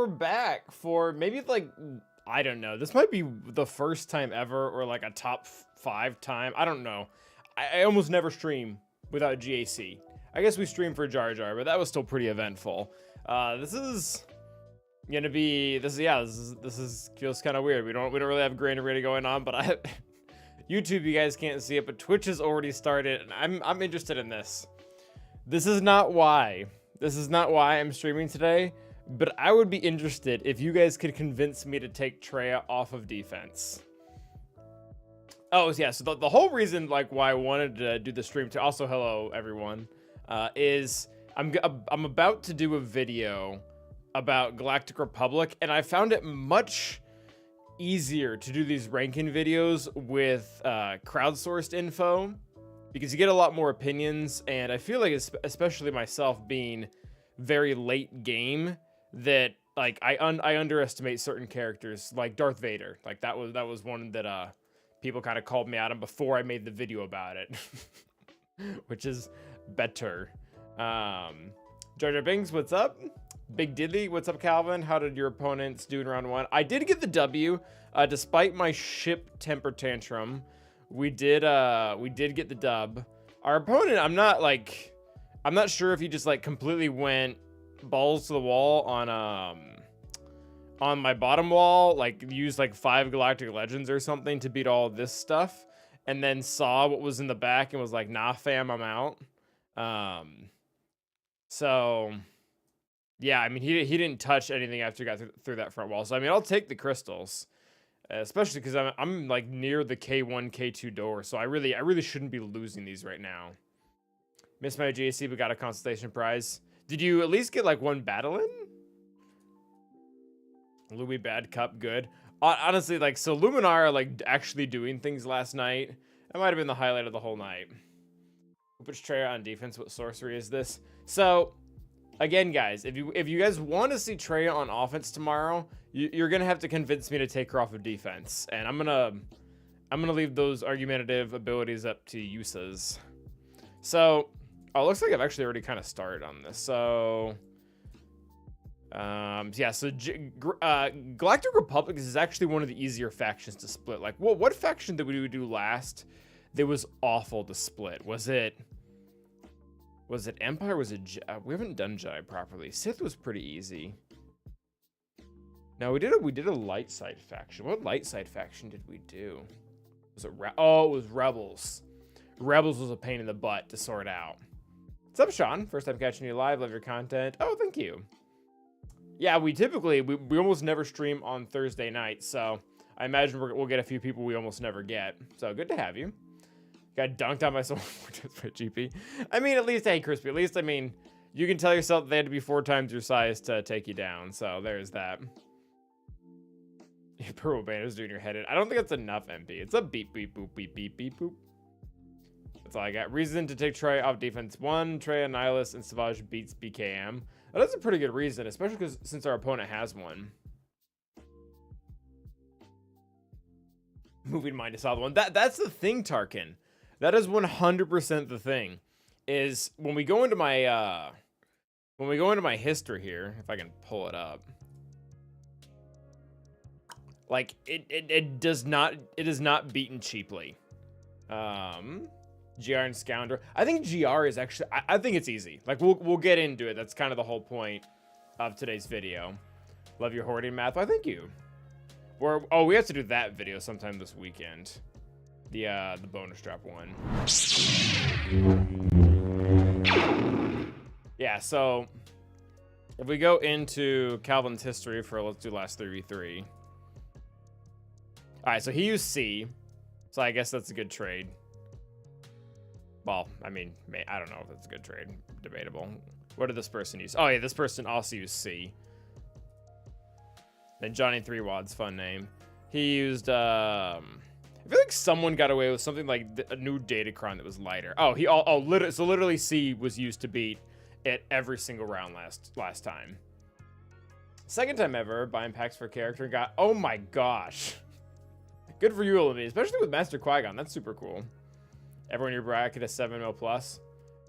we're back for maybe like, I don't know. This might be the first time ever or like a top 5 time. I don't know. I almost never stream without GAC. I guess we streamed for Jar Jar, but that was still pretty eventful. This is gonna be, this is feels kind of weird. We don't really have grain already going on, but YouTube, you guys can't see it, but Twitch has already started, and I'm interested in this. This is not why I'm streaming today, but I would be interested if you guys could convince me to take Traya off of defense. Oh, yeah, so the whole reason, like, why I wanted to do the stream, to also hello, everyone, is I'm about to do a video about Galactic Republic, and I found it much easier to do these ranking videos with crowdsourced info, because you get a lot more opinions, and I feel like, especially myself being very late game, that like I underestimate certain characters, like Darth Vader. Like that was one that people kind of called me out on before I made the video about it, which is better. Jar Jar Binks, what's up? Big Diddley, what's up, Calvin? How did your opponents do in round 1? I did get the W, despite my ship temper tantrum. We did get the dub. Our opponent, I'm not sure if he just like completely went balls to the wall on my bottom wall, like used like 5 Galactic Legends or something to beat all this stuff, and then saw what was in the back and was like, nah fam, I'm out. So yeah, I mean, he didn't touch anything after he got through that front wall. So I mean, I'll take the crystals, especially because I'm like near the K1 K2 door, so I really shouldn't be losing these right now. Missed my GAC but got a constellation prize. Did you at least get like 1 battle in? Louis Bad Cup, good. Honestly, like, so Luminar like actually doing things last night. That might have been the highlight of the whole night. Which Traya on defense? What sorcery is this? So again, guys, if you guys want to see Traya on offense tomorrow, you're gonna have to convince me to take her off of defense, and I'm gonna leave those argumentative abilities up to Yusas. So, oh, it looks like I've actually already kind of started on this. So, yeah. So, Galactic Republic is actually one of the easier factions to split. Like, what faction did we do last that was awful to split? Was it Empire? Was it we haven't done Jedi properly. Sith was pretty easy. No, we did a light side faction. What light side faction did we do? Was it it was Rebels. Rebels was a pain in the butt to sort out. What's up, Sean? First time catching you live. Love your content. Oh, thank you. Yeah, we almost never stream on Thursday night, so I imagine we'll get a few people we almost never get. So good to have you. Got dunked on by someone 4 times by GP. I mean, at least, hey, Crispy, at least, I mean, you can tell yourself they had to be 4 times your size to take you down. So there's that. Purple Banner's doing your head in. I don't think that's enough, MP. It's a beep, beep, boop, beep, beep, beep, boop. That's all I got. Reason to take Trey off defense 1. Trey, Nihilus, and Savage beats BKM. That's a pretty good reason, especially because since our opponent has one. Moving mind to solve one. That's the thing, Tarkin. That is 100% the thing. Is when we go into my history here, if I can pull it up. Like it is not beaten cheaply. GR and Scoundrel. I think GR is actually, I think it's easy. Like we'll get into it. That's kind of the whole point of today's video. Love your hoarding math. Well, thank you. We have to do that video sometime this weekend. The bonus drop one. Yeah, so if we go into Calvin's history for, let's do last 3v3. All right, so he used C, so I guess that's a good trade. Well, I mean, I don't know if it's a good trade. Debatable. What did this person use? Oh yeah, this person also used C. Then Johnny 3Wad's fun name. He used I feel like someone got away with something like a new Datacron that was lighter. Oh, literally C was used to beat it every single round last time. Second time ever buying packs for character and got, oh my gosh. Good for you, Olivia, especially with Master Qui-Gon. That's super cool. Everyone in your bracket is 7 mil plus.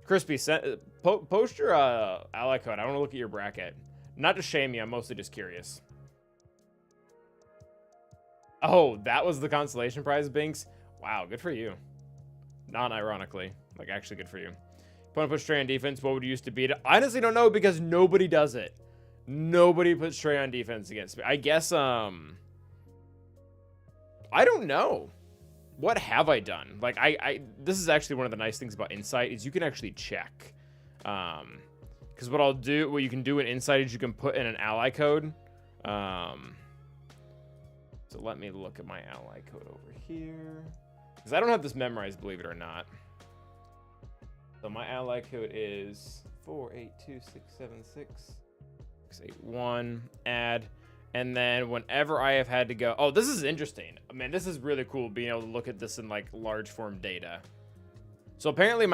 Crispy, post your ally code. I want to look at your bracket. Not to shame you, I'm mostly just curious. Oh, that was the consolation prize, Binks? Wow, good for you. Non-ironically. Like, actually good for you. Opponent puts Trey on defense, what would you use to beat it? I honestly don't know because nobody does it. Nobody puts Trey on defense against me. I guess, I don't know. What have I done? Like, this is actually one of the nice things about Insight is you can actually check. Because what you can do in Insight is you can put in an ally code. So let me look at my ally code over here. Because I don't have this memorized, believe it or not. So my ally code is 482676681. Add. And then whenever I have had to go... Oh, this is interesting. Man, this is really cool being able to look at this in, like, large form data. So apparently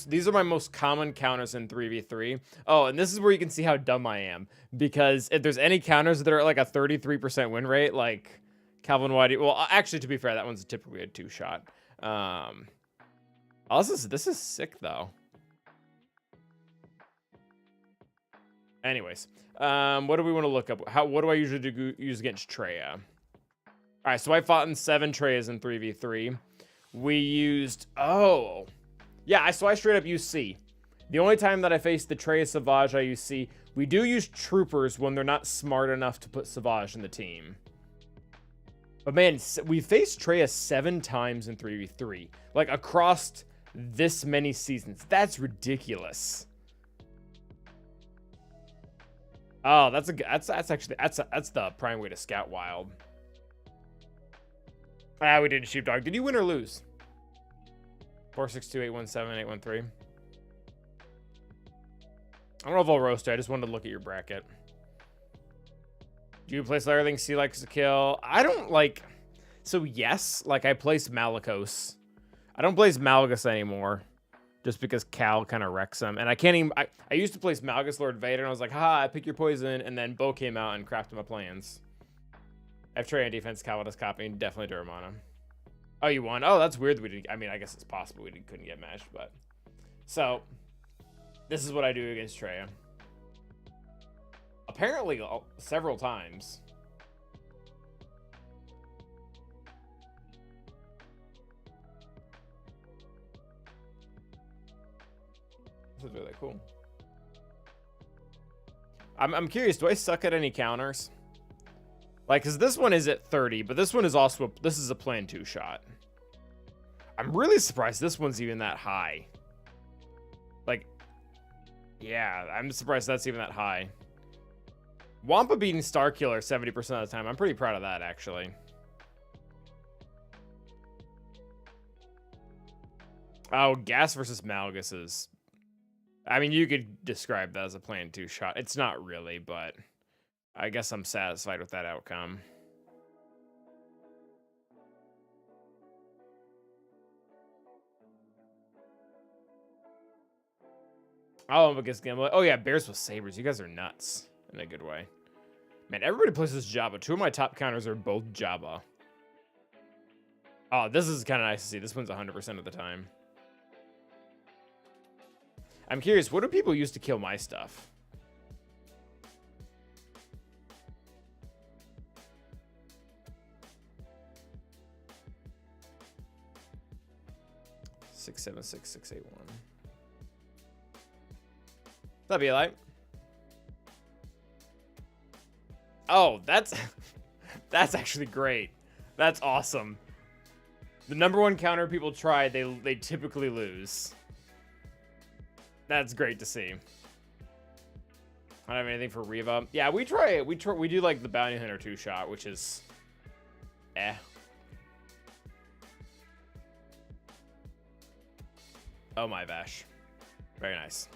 these are my most common counters in 3v3. Oh, and this is where you can see how dumb I am. Because if there's any counters that are at, like, a 33% win rate, like Calvin Whitey... Well, actually, to be fair, that one's typically a 2-shot. Oh, this is sick, though. Anyways, what do we want to look up? What do I usually use against Treya? All right, so I fought in 7 Treyas in 3v3. We used... Oh. Yeah, so I straight up use C. The only time that I faced the Treya Savage, I use C. We do use Troopers when they're not smart enough to put Savage in the team. But man, we faced Treya 7 times in 3v3. Like, across this many seasons. That's ridiculous. Oh, that's the prime way to scout wild. Ah, we did sheepdog. Did you win or lose? 462817813. I don't know if I'll roast it. I just wanted to look at your bracket. Do you place everything C likes to kill? I don't like... So yes, like I place Malicos. I don't place Malgus anymore. Just because Cal kind of wrecks him. And I can't even... I used to place Malgus Lord Vader, and I was like, haha, I pick your poison. And then Bo came out and crafted my plans. I have Trey on defense, Cal was copying. Definitely Duramana. Oh, you won? Oh, that's weird that we didn't... I mean, I guess it's possible we couldn't get matched, but... So, this is what I do against Treya. Apparently, several times. This is really cool. I'm curious, do I suck at any counters? Like, because this one is at 30, but this one is also, this is a plan 2 shot. I'm really surprised this one's even that high. Like, yeah, I'm surprised that's even that high. Wampa beating Starkiller 70% of the time. I'm pretty proud of that, actually. Oh, Gas versus Malgus is... I mean, you could describe that as a plan 2 shot. It's not really, but I guess I'm satisfied with that outcome. Oh, I'm against Gimlet. Oh, yeah, Bears with Sabers. You guys are nuts in a good way. Man, everybody plays this Jabba. 2 of my top counters are both Jabba. Oh, this is kind of nice to see. This one's 100% of the time. I'm curious, what do people use to kill my stuff? Six, 7, 6, 6, 8, 1. That'd be a light. Oh, that's that's actually great. That's awesome. The #1 counter people try, they typically lose. That's great to see. I don't have anything for Reva. Yeah, we do like the Bounty Hunter 2-shot, which is eh. Oh my Vash. Very nice.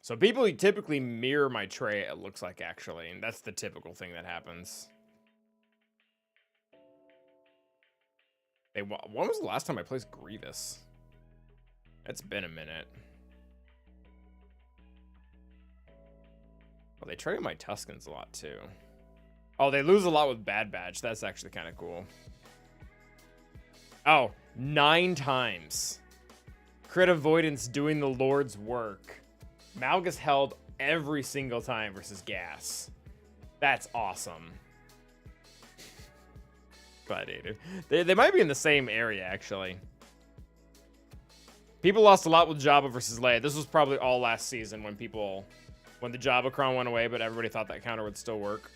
So people typically mirror my tray, it looks like, actually. And that's the typical thing that happens. Hey, when was the last time I placed Grievous? It's been a minute. Well, they trade my Tuscans a lot, too. Oh, they lose a lot with Bad Batch. That's actually kind of cool. Oh, 9 times. Crit avoidance doing the Lord's work. Malgus held every single time versus gas. That's awesome. Gladiator. They might be in the same area, actually. People lost a lot with Jabba versus Leia. This was probably all last season when the Jabba-Cron went away, but everybody thought that counter would still work.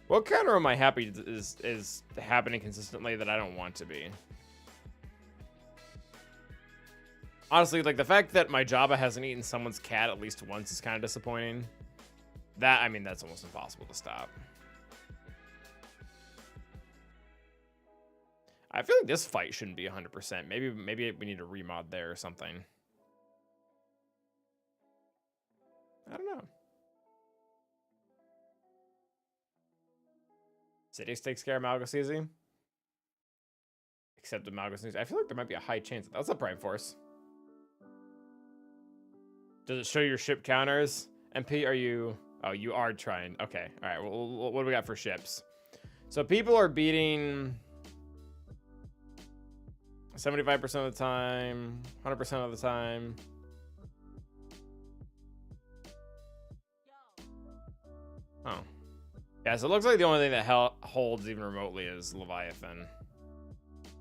What counter am I happy is happening consistently that I don't want to be? Honestly, like, the fact that my Jabba hasn't eaten someone's cat at least once is kind of disappointing. I mean, that's almost impossible to stop. I feel like this fight shouldn't be 100%. Maybe we need to remod there or something. I don't know. Sidious takes care of Malgus easy. Except with Malgus needs. I feel like there might be a high chance. That's a Prime Force. Does it show your ship counters? MP, are you... Oh, you are trying. Okay. All right. Well, what do we got for ships? So people are beating 75% of the time, 100% of the time. Oh. Yeah, so it looks like the only thing that holds even remotely is Leviathan.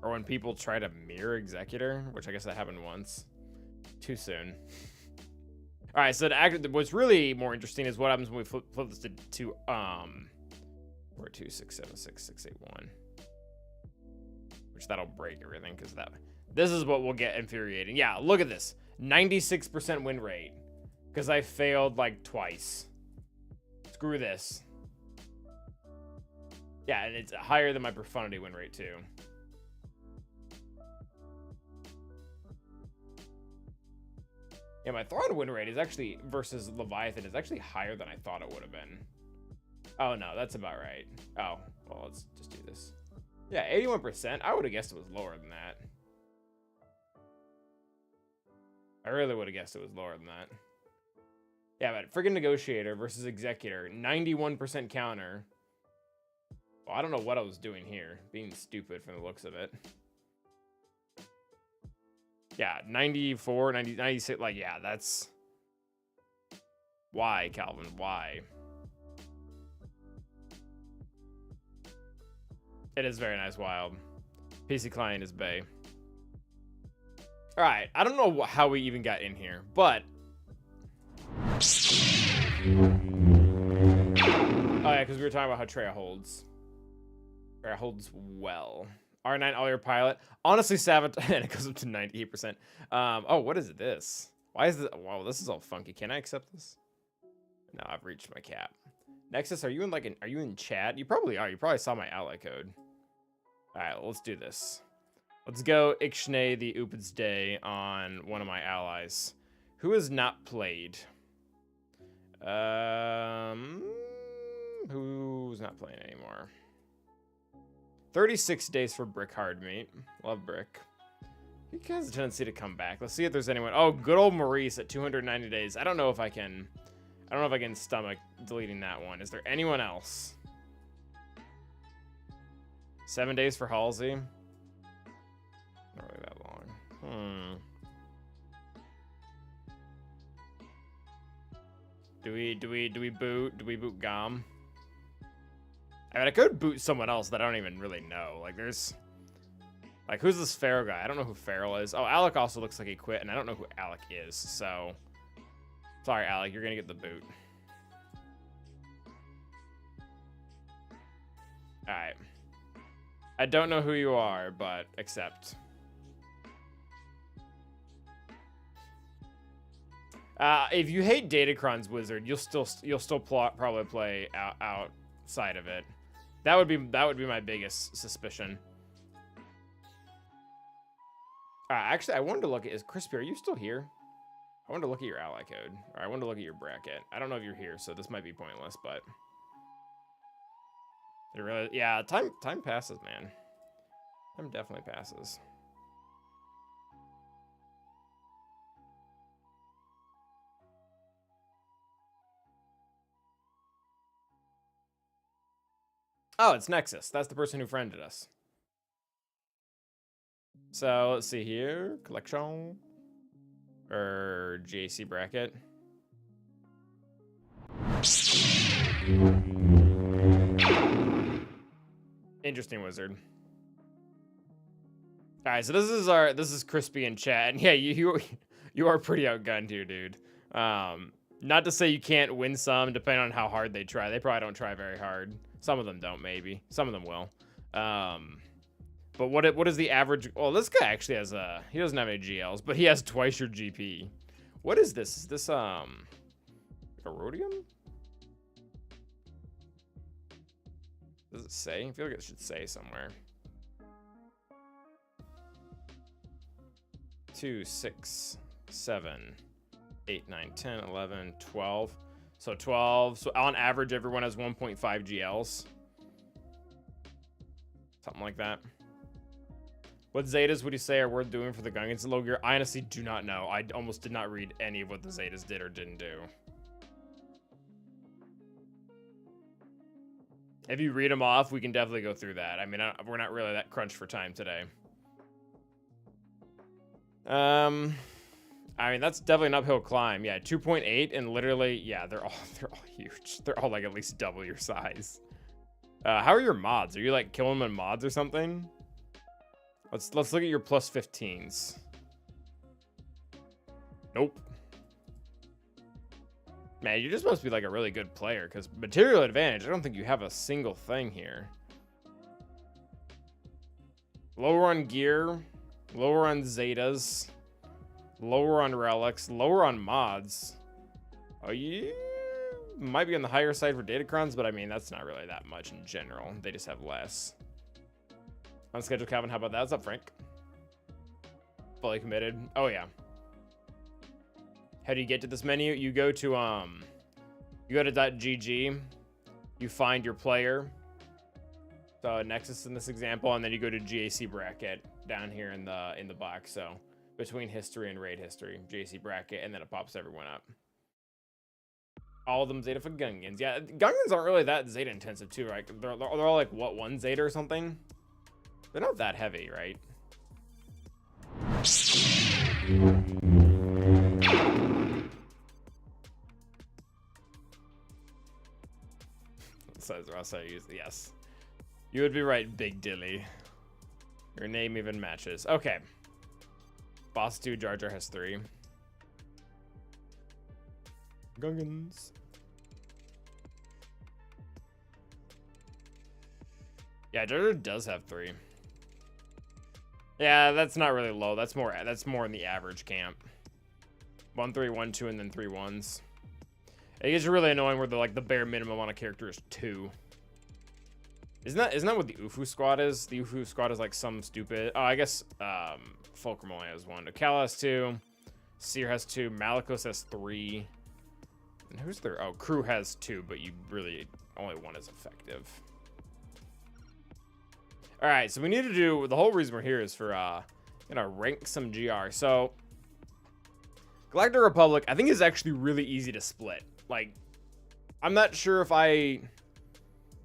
Or when people try to mirror Executor, which I guess that happened once. Too soon. All right, so what's really more interesting is what happens when we flip this to 4267661, which that'll break everything because this is what will get infuriating. Yeah, look at this, 96% win rate because I failed like twice. Screw this. Yeah, and it's higher than my Profundity win rate too. Yeah, my Thrawn win rate is actually, versus Leviathan, is actually higher than I thought it would have been. Oh, no, that's about right. Oh, well, let's just do this. Yeah, 81%. I would have guessed it was lower than that. I really would have guessed it was lower than that. Yeah, but friggin' Negotiator versus Executor, 91% counter. Well, I don't know what I was doing here. Being stupid from the looks of it. Yeah, 94, 90, 96, like, yeah, that's... Why, Calvin? Why? It is very nice, Wild. PC client is Bay. Alright, I don't know how we even got in here, but... Oh yeah, because we were talking about how Treya holds. Treya holds well. R9 all your pilot. Honestly, Sabotage, and it goes up to 98%. Oh, what is this? Why is this? Wow, this is all funky. Can I accept this? No, I've reached my cap. Nexus, are you in are you in chat? You probably are. You probably saw my ally code. All right, let's do this. Let's go Ixnay the Upid's Day on one of my allies. Who has not played? Who's not playing anymore? 36 days for Brick Hard Meat. Love Brick. He has a tendency to come back. Let's see if there's anyone. Oh, good old Maurice at 290 days. I don't know if I can stomach deleting that one. Is there anyone else? 7 days for Halsey. Not really that long. Do we boot Gom? I mean, I could boot someone else that I don't even really know. Like, who's this Farrell guy? I don't know who Farrell is. Oh, Alec also looks like he quit, and I don't know who Alec is, so... Sorry, Alec, you're gonna get the boot. Alright. I don't know who you are, but accept. If you hate Datacron's Wizard, you'll still probably play outside of it. That would be my biggest suspicion. Actually, I wanted to look at... Is Crispy, are you still here? I wanted to look at your ally code. Or I wanted to look at your bracket. I don't know if you're here, so this might be pointless, but... It really... Yeah, time passes, man. Time definitely passes. Oh, it's Nexus. That's the person who friended us. So, let's see here. Collection. Or GAC bracket. Interesting wizard. All right, so this is Crispy in chat, and yeah, you are pretty outgunned here, dude. Not to say you can't win some, depending on how hard they try. They probably don't try very hard. Some of them don't, maybe. Some of them will. But what is the average? Well, this guy actually has he doesn't have any GLs, but he has twice your GP. What is this? Is this like a rhodium? Does it say? I feel like it should say somewhere. 2, 6, 7, 8, 9, 10, 11, 12. So 12. So on average, everyone has 1.5 GLs. Something like that. What Zetas would you say are worth doing for the Gungans and low gear? I honestly do not know. I almost did not read any of what the Zetas did or didn't do. If you read them off, we can definitely go through that. I mean, we're not really that crunched for time today. I mean, that's definitely an uphill climb. Yeah, 2.8 and literally, yeah, they're all huge. They're all like at least double your size. How are your mods? Are you like killing them in mods or something? Let's look at your plus 15s. Nope. Man, you just must be like a really good player, because material advantage, I don't think you have a single thing here. Lower on gear, lower on Zetas, lower on relics, lower on mods. Oh, you might be on the higher side for Datacrons, but I mean, that's not really that much in general. They just have less. Unscheduled Calvin, how about that? What's up, Frank? Fully committed. Oh, yeah. How do you get to this menu? You go to .gg, you find your player. So Nexus in this example, and then you go to GAC bracket down here in the box. So between history and raid history, GAC bracket, and then it pops everyone up. All of them Zeta for Gungans. Yeah, Gungans aren't really that Zeta intensive too, right? They're all like what, 1 Zeta or something? They're not that heavy, right? Says Ross, I use yes. You would be right, Big Dilly. Your name even matches. Okay. Boss 2, Jar Jar has 3. Gungans. Yeah, Jar Jar does have 3. Yeah, that's not really low. That's more in the average camp. 1, 3, 1, 2, and then 3 1s. It gets really annoying where the bare minimum on a character is 2. Isn't that what the UFU squad is? The UFU squad is like some stupid. Oh, I guess Fulcrum only has 1. Okala has 2. Seer has 2. Malikos has 3. And who's there? Oh, Crew has 2, but you really only 1 is effective. All right, so we need to do the whole reason we're here is for rank some GR. So Galactic Republic, I think is actually really easy to split. Like, I'm not sure if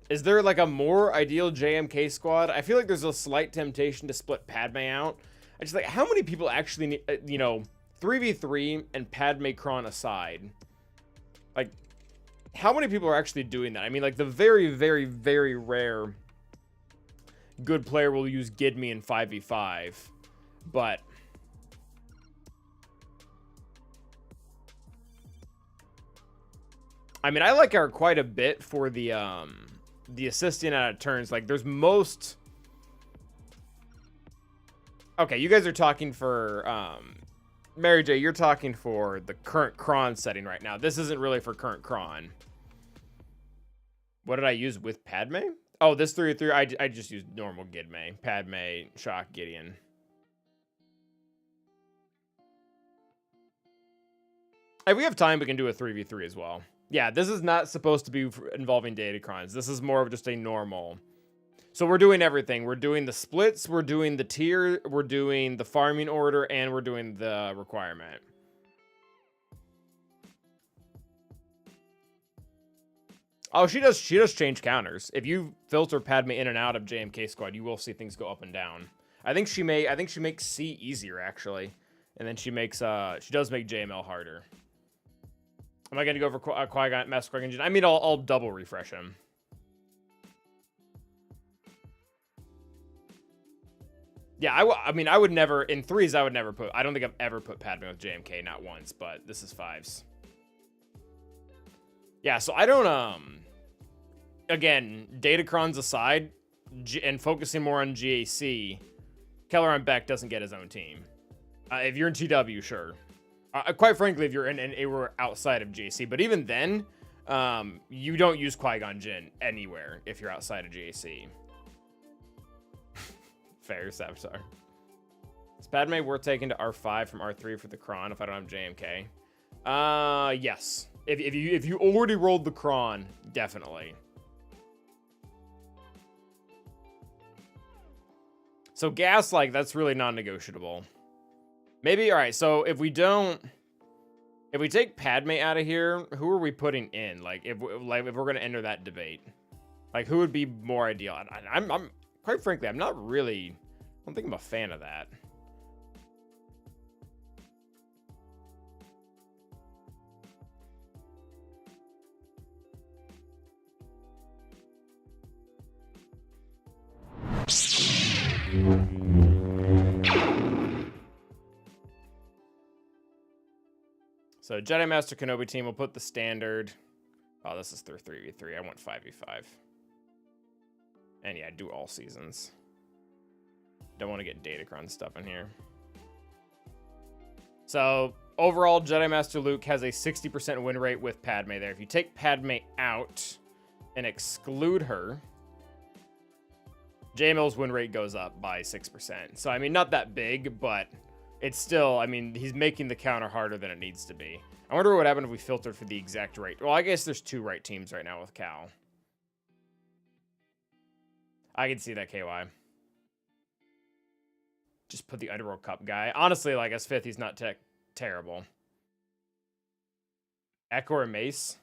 is there like a more ideal JMK squad? I feel like there's a slight temptation to split Padme out. I just like, how many people actually need, 3v3 and Padme Kron aside? Like, how many people are actually doing that? I mean, like the very, very, very rare good player will use Gidme in 5v5, but I mean, I like her quite a bit for the assisting out of turns. Like, there's most. Okay, you guys are talking for Mary J. You're talking for the current Kron setting right now. This isn't really for current Kron. What did I use with Padme? Oh, this 3-3. I just used normal Gidme, Padme, Shock, Gideon. If we have time, we can do a 3v3 as well. Yeah, this is not supposed to be involving Datacrons. This is more of just a normal. So we're doing everything. We're doing the splits, we're doing the tier, we're doing the farming order, and we're doing the requirement. Oh, she does change counters. If you filter Padme in and out of JMK squad, you will see things go up and down. I think she makes C easier actually And then she does make JML harder. Am I gonna go for Qui-Gon, Master Qui-Gon Jinn? I mean, I'll double refresh him. Yeah, I mean, I would never, in 3s, I don't think I've ever put Padme with JMK, not once, but this is 5s. Yeah, so I don't, again, Datacrons aside, and focusing more on GAC, Kelleron Beck doesn't get his own team. If you're in TW, sure. Quite frankly, if you're in anywhere outside of GAC, but even then, you don't use Qui-Gon Jinn anywhere if you're outside of GAC. Fair, Savitar. Is Padme worth taking to R5 from R3 for the Kron if I don't have JMK? Yes. If you already rolled the Kron, definitely. So gas, like, that's really non-negotiable. Maybe, all right, so if we take Padme out of here, who are we putting in? Like, if we're going to enter that debate, like, who would be more ideal? I'm quite frankly, I don't think I'm a fan of that. So Jedi Master Kenobi team will put the standard. Oh, this is 3v3. I want 5v5. And yeah, do all seasons. Don't want to get Datacron stuff in here. So overall, Jedi Master Luke has a 60% win rate with Padme there. If you take Padme out and exclude her, JML's win rate goes up by 6%. So, I mean, not that big, but it's still, I mean, he's making the counter harder than it needs to be. I wonder what would happen if we filtered for the exact right. Well, I guess there's 2 right teams right now with Cal. I can see that, KY. Just put the Underworld Cup guy. Honestly, like, as 5th, he's not terrible. Echo or Mace?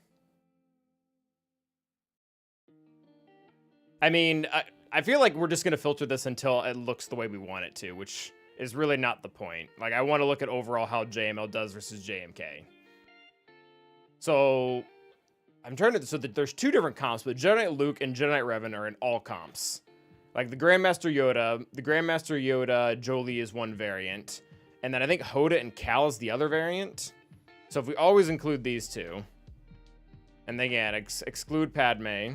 I mean, I feel like we're just going to filter this until it looks the way we want it to, which is really not the point. Like, I want to look at overall how JML does versus JMK. So, I'm trying to... So, there's 2 different comps, but Jedi Knight Luke and Jedi Knight Revan are in all comps. Like, the Grandmaster Yoda, Jolie is one variant. And then I think Hoda and Cal is the other variant. So, if we always include these 2. And then, again, exclude Padme.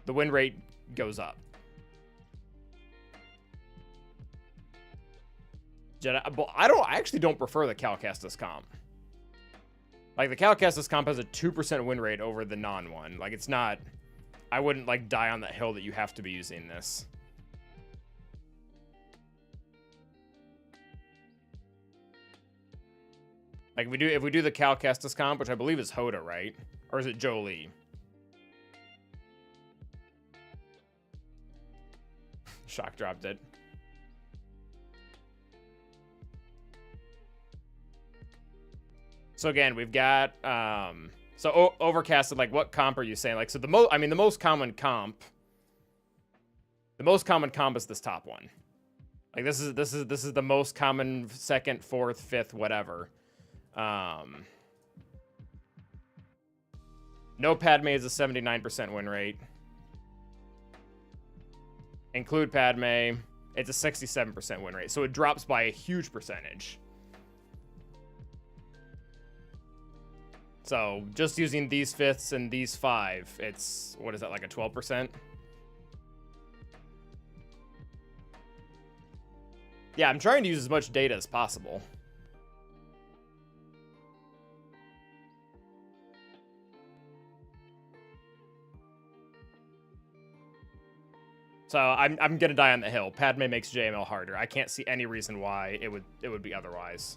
The win rate goes up. Jedi, but I actually don't prefer the Cal Kestis comp. Like, the Cal Kestis comp has a 2% win rate over the non-one. Like, it's not... I wouldn't, like, die on that hill that you have to be using this. Like, if we do the Cal Kestis comp, which I believe is Hoda, right? Or is it Jolie? Shock dropped it. So again, we've got so overcasted. Like, what comp are you saying? Like, so the most common comp is this top one. Like, this is the most common 2nd, 4th, 5th, whatever. No Padme is a 79% win rate. Include Padme, it's a 67% win rate. So it drops by a huge percentage. So just using these 5ths and these 5, it's, what is that, like a 12%? Yeah, I'm trying to use as much data as possible. So I'm gonna die on the hill. Padme makes JML harder. I can't see any reason why it would be otherwise.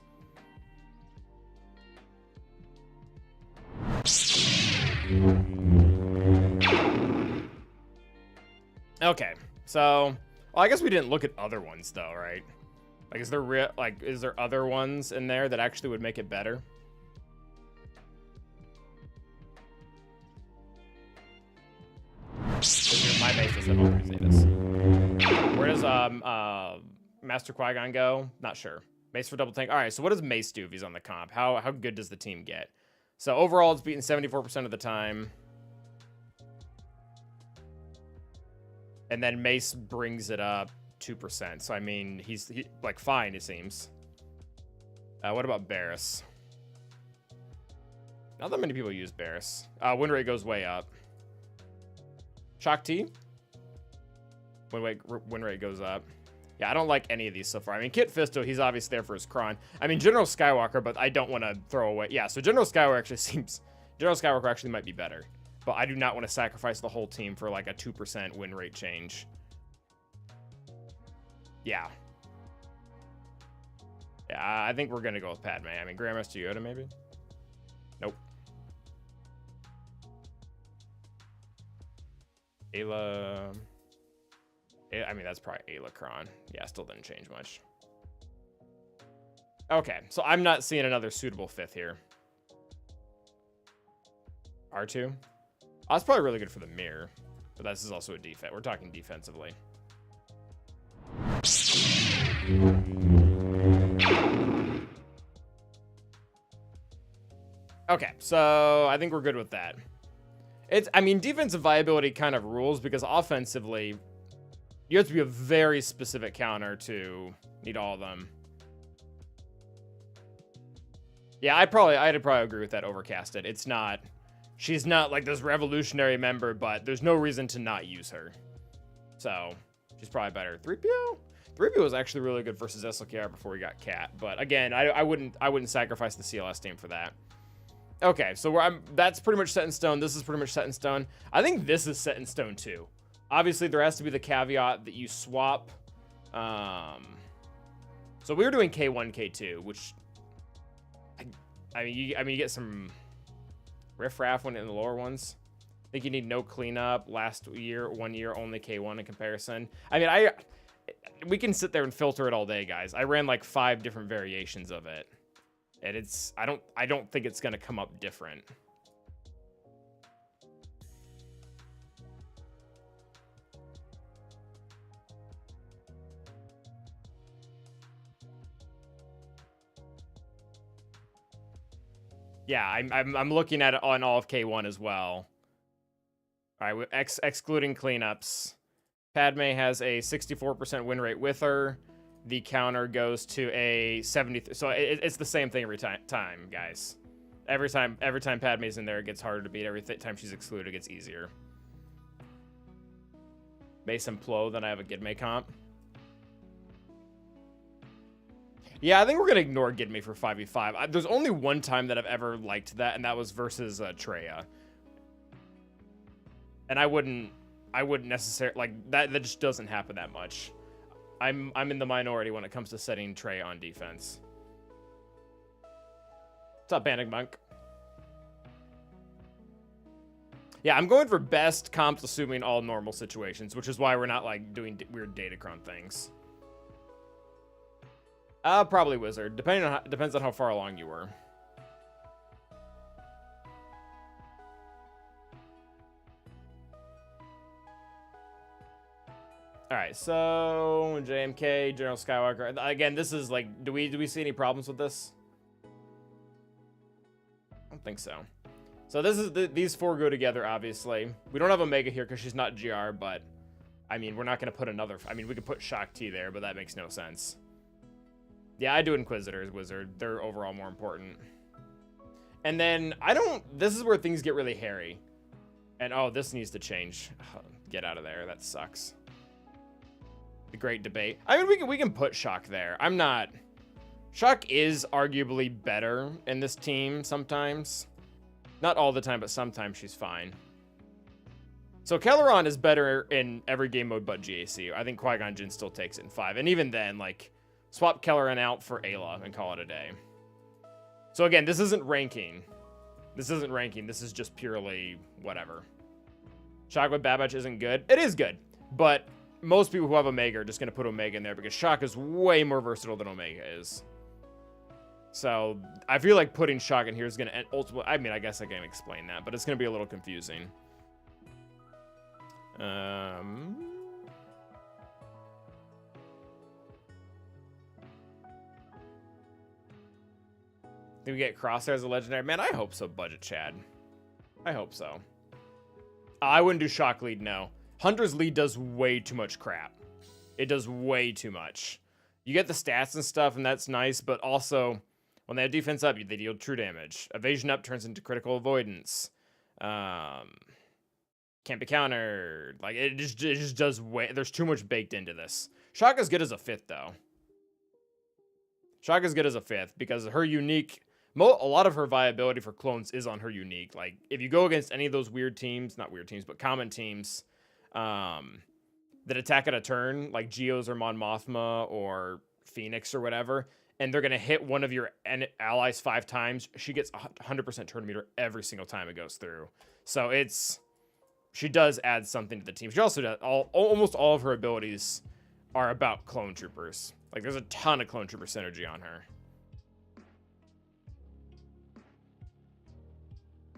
Okay, so well, I guess we didn't look at other ones though, right? Like, is there other ones in there that actually would make it better? My base doesn't always say this. Where does Master Qui-Gon go? Not sure. Mace for double tank. All right, so what does Mace do if he's on the comp? How good does the team get? So overall, it's beaten 74% of the time. And then Mace brings it up 2%. So, I mean, he's like fine, it seems. What about Barris? Not that many people use Barris. Win rate goes way up. Shock T? Win rate goes up. Yeah, I don't like any of these so far. I mean, Kit Fisto, he's obviously there for his Kron. I mean, General Skywalker, but I don't want to throw away. Yeah, so General Skywalker actually might be better. But I do not want to sacrifice the whole team for like a 2% win rate change. Yeah. Yeah, I think we're going to go with Padme. I mean, Grandmaster Yoda, maybe? Nope. Ayla... I mean, that's probably Ayla Kron. Yeah, still didn't change much. Okay, so I'm not seeing another suitable fifth here. R2? Oh, that's probably really good for the mirror. But this is also a defense. We're talking defensively. Okay, so I think we're good with that. I mean, defensive viability kind of rules because offensively, you have to be a very specific counter to need all of them. Yeah, I'd probably agree with that. Overcasted. It's not. She's not like this revolutionary member, but there's no reason to not use her. So she's probably better. 3PO? 3PO was actually really good versus SLKR before he got Cat. But again, I wouldn't sacrifice the CLS team for that. Okay, so that's pretty much set in stone. This is pretty much set in stone. I think this is set in stone too. Obviously, there has to be the caveat that you swap. So we were doing K1, K2, which I mean, you get some riffraff when in the lower ones. I think you need no cleanup. Last year, 1 year, only K1 in comparison. I mean, we can sit there and filter it all day, guys. I ran like 5 different variations of it, and I don't think it's gonna come up different. Yeah, I'm looking at it on all of K1 as well. All right, excluding cleanups. Padme has a 64% win rate with her. The counter goes to a 70. So it's the same thing every time, guys. Every time Padme's in there, it gets harder to beat. Every time she's excluded, it gets easier. Mace and Plo, then I have a Gidme comp. Yeah, I think we're going to ignore Gidme for 5v5. There's only one time that I've ever liked that, and that was versus Traya. And I wouldn't necessarily, like, that just doesn't happen that much. I'm in the minority when it comes to setting Traya on defense. What's up, Panic Monk? Yeah, I'm going for best comps assuming all normal situations, which is why we're not, like, doing weird Datacron things. Probably Wizard. Depends on how far along you were. All right, so JMK, General Skywalker. Again, this is like, do we see any problems with this? I don't think so. So this is these 4 go together. Obviously, we don't have Omega here because she's not GR, but I mean, we're not going to put another. I mean, we could put Shock T there, but that makes no sense. Yeah, I do Inquisitor, Wizard. They're overall more important. And then this is where things get really hairy. And oh, this needs to change. Get out of there. That sucks. The great debate. I mean, we can put Shock there. Shock is arguably better in this team sometimes. Not all the time, but sometimes she's fine. So Kelleron is better in every game mode but GAC. I think Qui-Gon Jinn still takes it in 5. And even then, like, swap Kelleron out for Ayla and call it a day. So again, this isn't ranking. This is just purely whatever. Shock with Bad Batch isn't good. It is good, but most people who have Omega are just going to put Omega in there because Shock is way more versatile than Omega is. So I feel like putting Shock in here is going to ultimately, I mean, I guess I can explain that, but it's going to be a little confusing. Do we get Crosshair as a legendary? Man, I hope so, Budget Chad. I hope so. I wouldn't do Shock Lead, no. Hunter's Lead does way too much crap. It does way too much. You get the stats and stuff, and that's nice, but also, when they have defense up, they deal true damage. Evasion up turns into critical avoidance. Can't be countered. Like, it just does way... There's too much baked into this. Shock is good as a 5th, though. Shock is good as a 5th, because her unique... A lot of her viability for clones is on her unique. Like, if you go against any of those weird teams, not weird teams, but common teams, that attack at a turn, like Geos or Mon Mothma or Phoenix or whatever, and they're going to hit one of your allies 5 times, she gets 100% turn meter every single time it goes through. So she does add something to the team. She also does, almost all of her abilities are about clone troopers. Like, there's a ton of clone trooper synergy on her.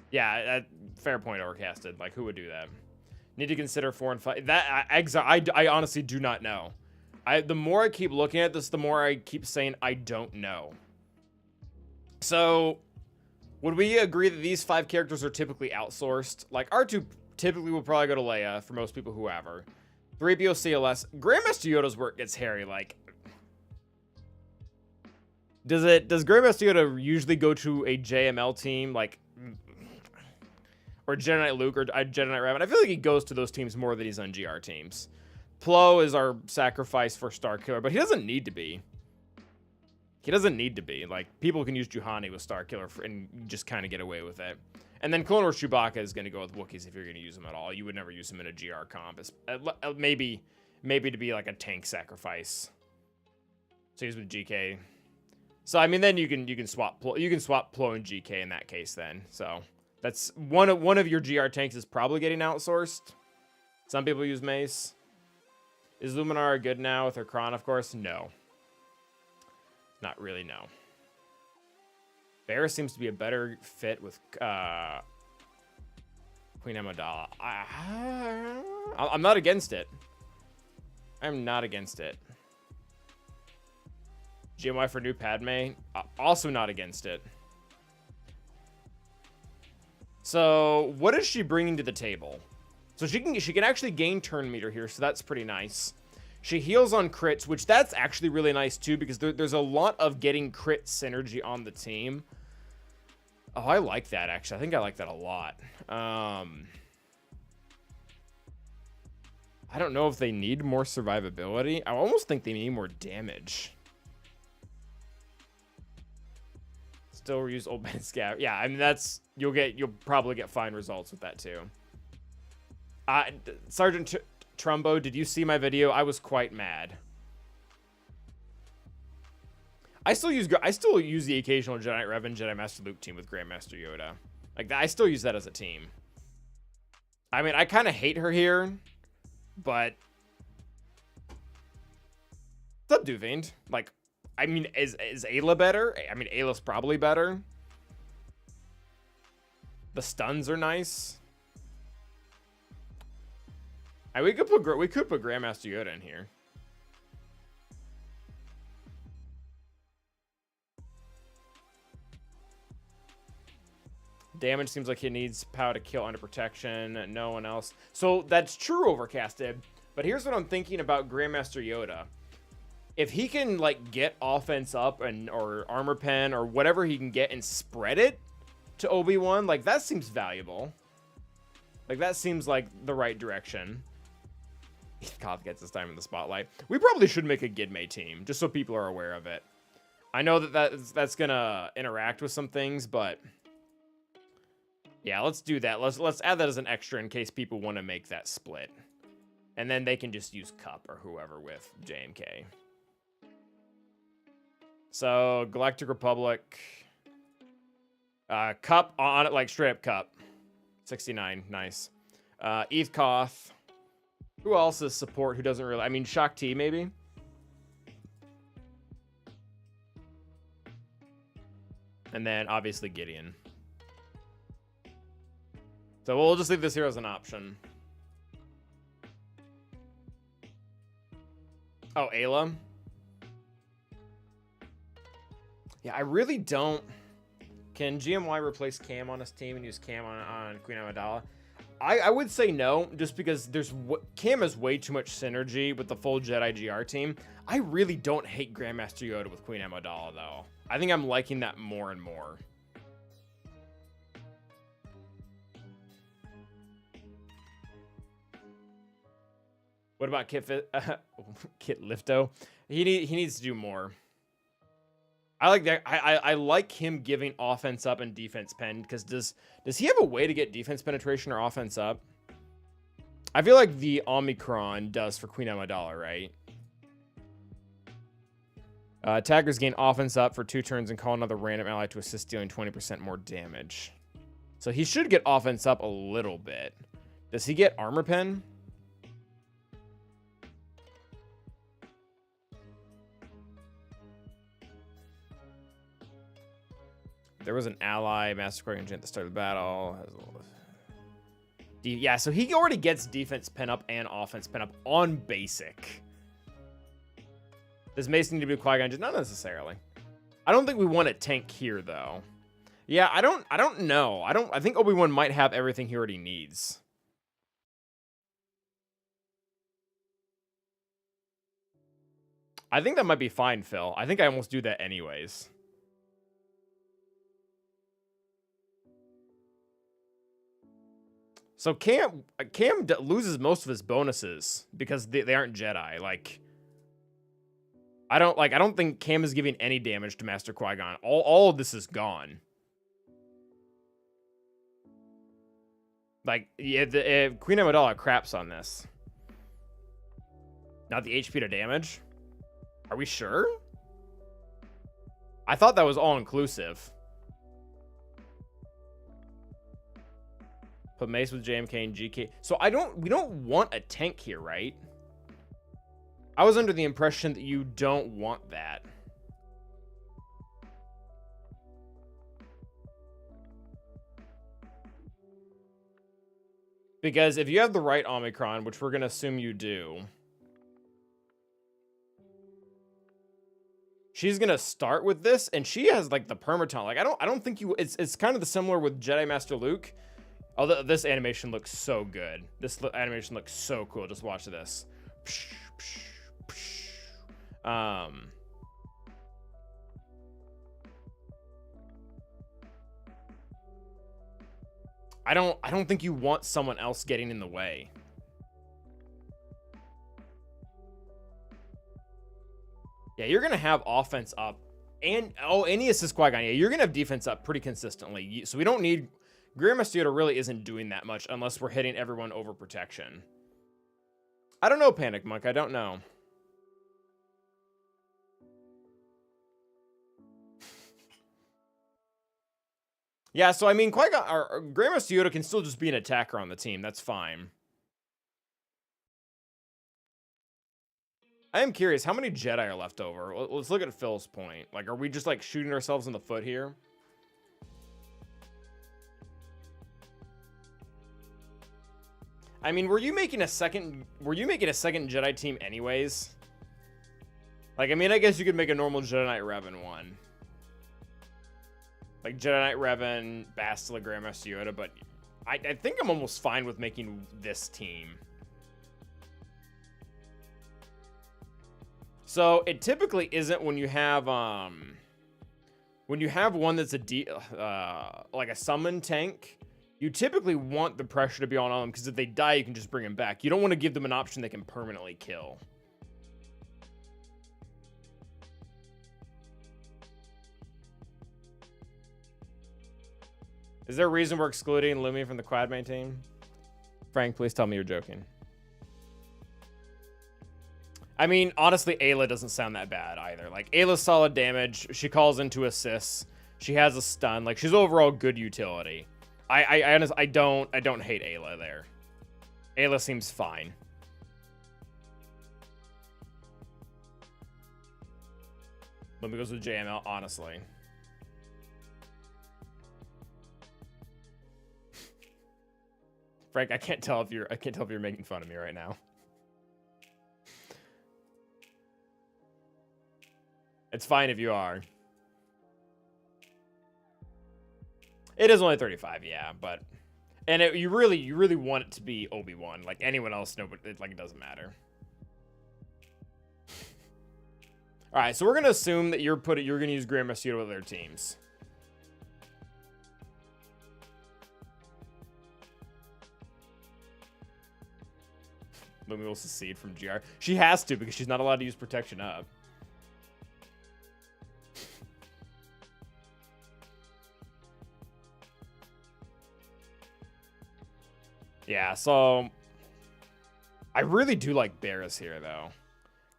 Yeah, fair point, Overcasted. Like, who would do that? Need to consider 4 and 5. I honestly do not know. The more I keep looking at this, the more I keep saying I don't know. So, would we agree that these 5 characters are typically outsourced? Like, R2 typically will probably go to Leia for most people, whoever. 3PO, CLS. Grandmaster Yoda's work gets hairy. Like, does Grandmaster Yoda usually go to a JML team? Like, or Jedi Knight Luke, or Jedi Knight Revan. I feel like he goes to those teams more than he's on GR teams. Plo is our sacrifice for Star Killer, but he doesn't need to be. He doesn't need to be. Like, people can use Juhani with Star Killer and just kind of get away with it. And then Clone Wars Chewbacca is going to go with Wookiees if you're going to use him at all. You would never use him in a GR comp. Maybe to be like a tank sacrifice. So he's with GK. So I mean, then you can swap Plo and GK in that case then. So that's one of your GR tanks is probably getting outsourced. Some people use Mace. Is Luminara good now with her Kron, of course? No. Not really, no. Barris seems to be a better fit with Queen Amidala. I'm not against it. I'm not against it. GMY for new Padme, also not against it. So, what is she bringing to the table? So she can actually gain turn meter here, so that's pretty nice. She heals on crits, which that's actually really nice too, because there's a lot of getting crit synergy on the team. Oh, I like that, actually. I think I like that a lot. I don't know if they need more survivability. I almost think they need more damage. Still reuse Old Man Scav. Yeah, I mean, that's... You'll probably get fine results with that, too. Sergeant Trumbo, did you see my video? I was quite mad. I still use the occasional Jedi Knight Revan, Jedi Master Luke team with Grandmaster Yoda. Like, I still use that as a team. I mean, I kind of hate her here, but... What's up, Duvind? Like, I mean, is Ayla better? I mean, Ayla's probably better. The stuns are nice. We could put Grandmaster Yoda in here. Damage seems like he needs power to kill under protection. No one else. So that's true, Overcasted. But here's what I'm thinking about Grandmaster Yoda. If he can like get offense up or armor pen or whatever he can get and spread it to Obi-Wan, like that seems valuable. Like that seems like the right direction. Koth gets his time in the spotlight. We probably should make a Gidme team just so people are aware of it. I know that's gonna interact with some things, but yeah, let's do that. Let's add that as an extra in case people want to make that split, and then they can just use Cup or whoever with JMK. So Galactic Republic, Cup on it, like straight up Cup, 69, nice. Eve Koth. Who else is support who doesn't really... I mean, Shak T, maybe? And then, obviously, Gideon. So we'll just leave this here as an option. Oh, Ayla? Yeah, I really don't... Can GMY replace Cam on his team and use Cam on Queen Amidala? I would say no, just because Cam has way too much synergy with the full Jedi GR team. I really don't hate Grandmaster Yoda with Queen Amidala, though. I think I'm liking that more and more. What about Kit Lifto? He needs to do more. I like that. I like him giving offense up and defense pen, because does he have a way to get defense penetration or offense up? I feel like the Omicron does for Queen Amidala, right? Attackers gain offense up for 2 turns and call another random ally to assist, dealing 20% more damage. So he should get offense up a little bit. Does he get armor pen? There was an ally, Master Qui-Gon at the start of the battle. Yeah, so he already gets defense pen up and offense pen up on basic. Does Mace need to be Qui-Gon? Not necessarily. I don't think we want a tank here, though. Yeah, I don't know. I think Obi-Wan might have everything he already needs. I think that might be fine, Phil. I think I almost do that anyways. So Cam loses most of his bonuses because they aren't Jedi. Like, I don't think Cam is giving any damage to Master Qui-Gon. All of this is gone. Like, yeah, Queen Amidala craps on this. Not the HP to damage. Are we sure? I thought that was all inclusive. Put Mace with JMK and GK. So we don't want a tank here, right? I was under the impression that you don't want that. Because if you have the right Omicron, which we're going to assume you do, she's going to start with this, and she has like the permaton. Like, I don't think you, it's kind of the similar with Jedi Master Luke. Although this animation looks so good. This animation looks so cool. Just watch this. I don't think you want someone else getting in the way. Yeah, you're gonna have offense up, and any assist Qui-Gon. Yeah, you're gonna have defense up pretty consistently. So we don't need. Grandmaster Yoda really isn't doing that much unless we're hitting everyone over protection. I don't know, Panic Monk. I don't know. Yeah, so I mean, Qui-Gon or Grandmaster Yoda can still just be an attacker on the team. That's fine. I am curious, how many Jedi are left over? Let's look at Phil's point. Like, are we just like shooting ourselves in the foot here? I mean, were you making a second Jedi team anyways? Like, I mean, I guess you could make a normal Jedi Knight Revan one. Like Jedi Knight Revan, Bastila, Grandmaster Yoda, but I think I'm almost fine with making this team. So it typically isn't when you have one that's like a summon tank. You typically want the pressure to be on them, because if they die, you can just bring them back. You don't want to give them an option they can permanently kill. Is there a reason we're excluding Lumi from the quad main team? Frank, please tell me you're joking. I mean, honestly, Ayla doesn't sound that bad either. Like, Ayla's solid damage. She calls into assists. She has a stun. Like, she's overall good utility. I honestly, I don't hate Ayla there. Ayla seems fine. Lumi goes with JML, honestly. Frank, I can't tell if you're making fun of me right now. It's fine if you are. It is only 35, yeah, but and you really want it to be Obi-Wan. Like anyone else, nobody, like it doesn't matter. All right, so we're gonna assume that you're gonna use Grandmaster Yoda with their teams. Lumi will secede from GR. She has to because she's not allowed to use protection up. Yeah, so I really do like Barris here though,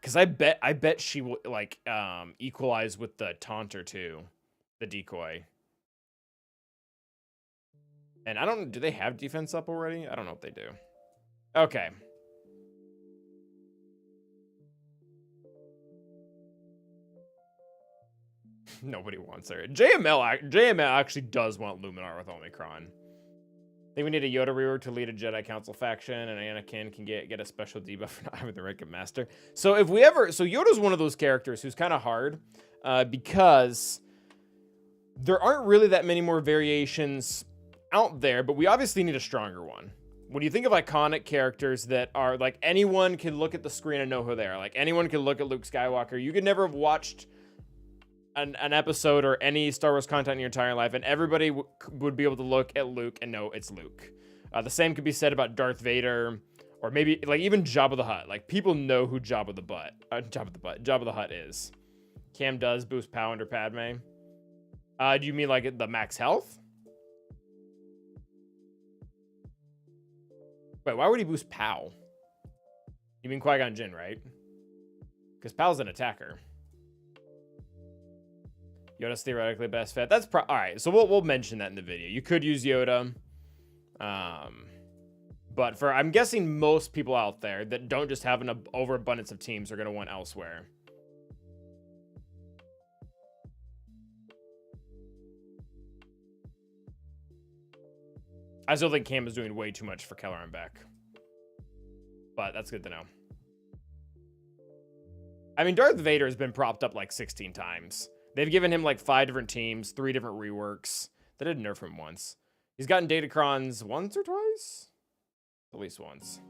because I bet she will like equalize with the taunter too, the decoy. And I don't, do they have defense up already? I don't know if they do. Okay. Nobody wants her. JML actually does want Luminar with Omicron. I think we need a Yoda rework to lead a Jedi Council faction, and Anakin can get a special debuff for not having the rank of Master. So if we ever, so Yoda's one of those characters who's kind of hard, because there aren't really that many more variations out there, but we obviously need a stronger one. When you think of iconic characters that are like anyone can look at the screen and know who they are, like anyone can look at Luke Skywalker, you could never have watched an episode or any Star Wars content in your entire life, and everybody would be able to look at Luke and know it's Luke. The same could be said about Darth Vader, or maybe like even Jabba the Hutt. Like people know who Jabba the Hutt is. Cam does boost POW under Padme. Do you mean like the max health? Wait, why would he boost POW? You mean Qui-Gon Jinn, right? Because POW's an attacker. Yoda's theoretically best fit. That's all right. So we'll mention that in the video. You could use Yoda, but I'm guessing most people out there that don't just have an overabundance of teams are going to want elsewhere. I still think Cam is doing way too much for Keller and Beck, but that's good to know. I mean, Darth Vader has been propped up like 16 times. They've given him like 5 different teams, 3 different reworks. They didn't nerf him once. He's gotten Datacrons once or twice? At least once.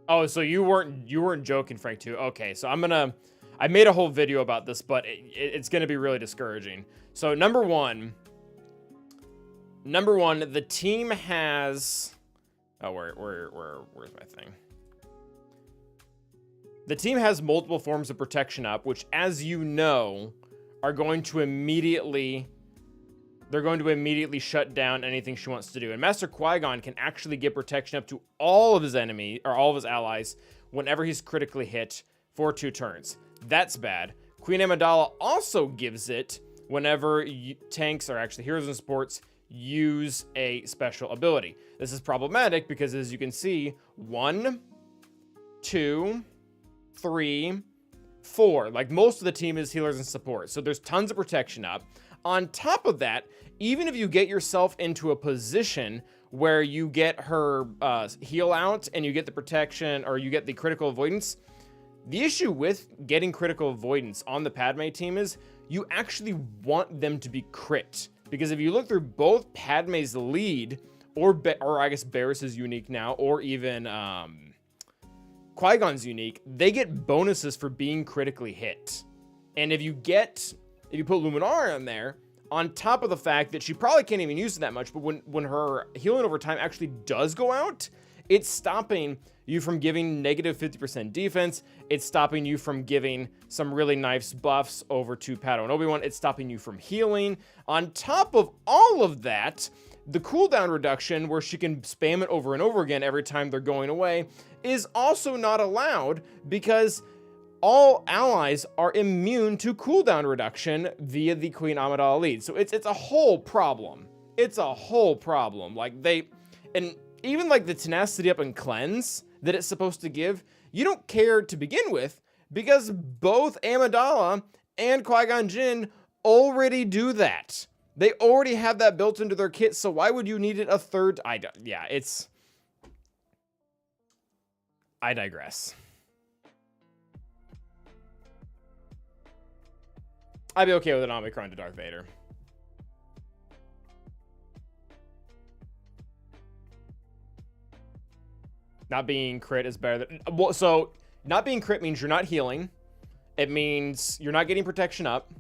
Oh, so you weren't joking, Frank, too. Okay, so I made a whole video about this, but it's gonna be really discouraging. So number one, the team has, oh, where's my thing? The team has multiple forms of protection up, which, as you know, are going to immediately shut down anything she wants to do. And Master Qui-Gon can actually get protection up to all of his enemy or all of his allies whenever he's critically hit for 2 turns. That's bad. Queen Amidala also gives it whenever tanks, or actually heroes and supports, use a special ability. This is problematic because, as you can see, 1, 2, 3, 4. Like most of the team is healers and support. So there's tons of protection up. On top of that, even if you get yourself into a position where you get her heal out and you get the protection or you get the critical avoidance, the issue with getting critical avoidance on the Padme team is you actually want them to be crit. Because if you look through both Padme's lead or I guess Barris is unique now, or even Qui-Gon's unique, they get bonuses for being critically hit. And if you put Luminara in there, on top of the fact that she probably can't even use it that much, but when her healing over time actually does go out, it's stopping you from giving negative 50% defense. It's stopping you from giving some really nice buffs over to Pado and Obi-Wan. It's stopping you from healing. On top of all of that, the cooldown reduction, where she can spam it over and over again every time they're going away, is also not allowed because all allies are immune to cooldown reduction via the Queen Amidala lead. So it's a whole problem. It's a whole problem. Like and even like the tenacity up and cleanse that it's supposed to give, you don't care to begin with because both Amidala and Qui-Gon Jinn already do that. They already have that built into their kit, so why would you need it a third? I digress. I'd be okay with an Omicron to Darth Vader. Not being crit is better than... Well, so not being crit means you're not healing. It means you're not getting protection up.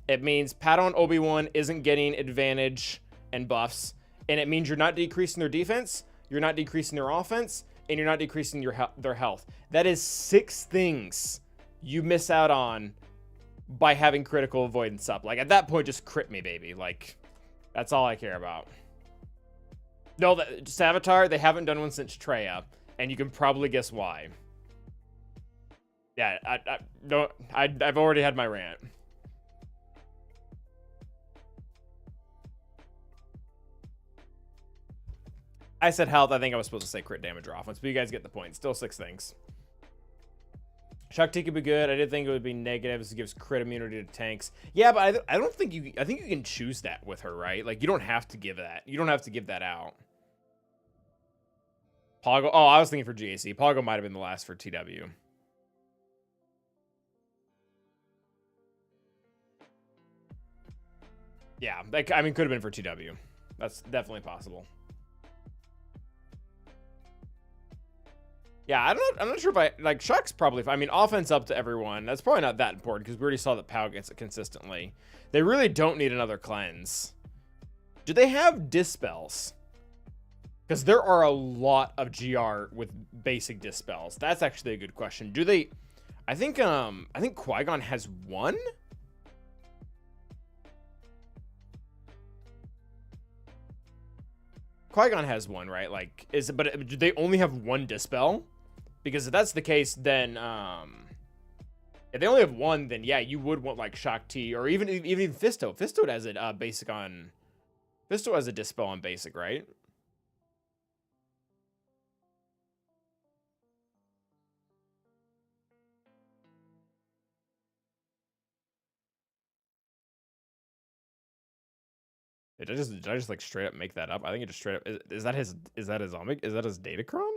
It means Padawan Obi-Wan isn't getting advantage and buffs. And it means you're not decreasing their defense, you're not decreasing their offense, and you're not decreasing their health. That is 6 things you miss out on by having critical avoidance up. Like, at that point, just crit me, baby. Like, that's all I care about. No, Savitar, they haven't done one since Traya, and you can probably guess why. Yeah, I've already had my rant. I said health. I think I was supposed to say crit damage or offense, but you guys get the point. Still 6 things. Shakti could be good. I did think it would be negatives. It gives crit immunity to tanks. Yeah, but I don't think you... I think you can choose that with her, right? Like, you don't have to give that. You don't have to give that out. Poggo... Oh, I was thinking for GAC. Poggo might have been the last for TW. Yeah, I mean, could have been for TW. That's definitely possible. Yeah, I'm not sure if I... Like, Shak's probably... I mean, offense up to everyone. That's probably not that important, because we already saw that Pau gets it consistently. They really don't need another cleanse. Do they have dispels? Because there are a lot of GR with basic dispels. That's actually a good question. Do they... I think Qui-Gon has 1? Qui-Gon has 1, right? Like, but do they only have 1 dispel? Because if that's the case, then if they only have 1, then yeah, you would want like Shakti or even Fisto. Fisto has it basic on. Fisto has a dispel on basic, right? Did I just like straight up make that up? I think it just straight up is that his Omega? Is that his Datacron?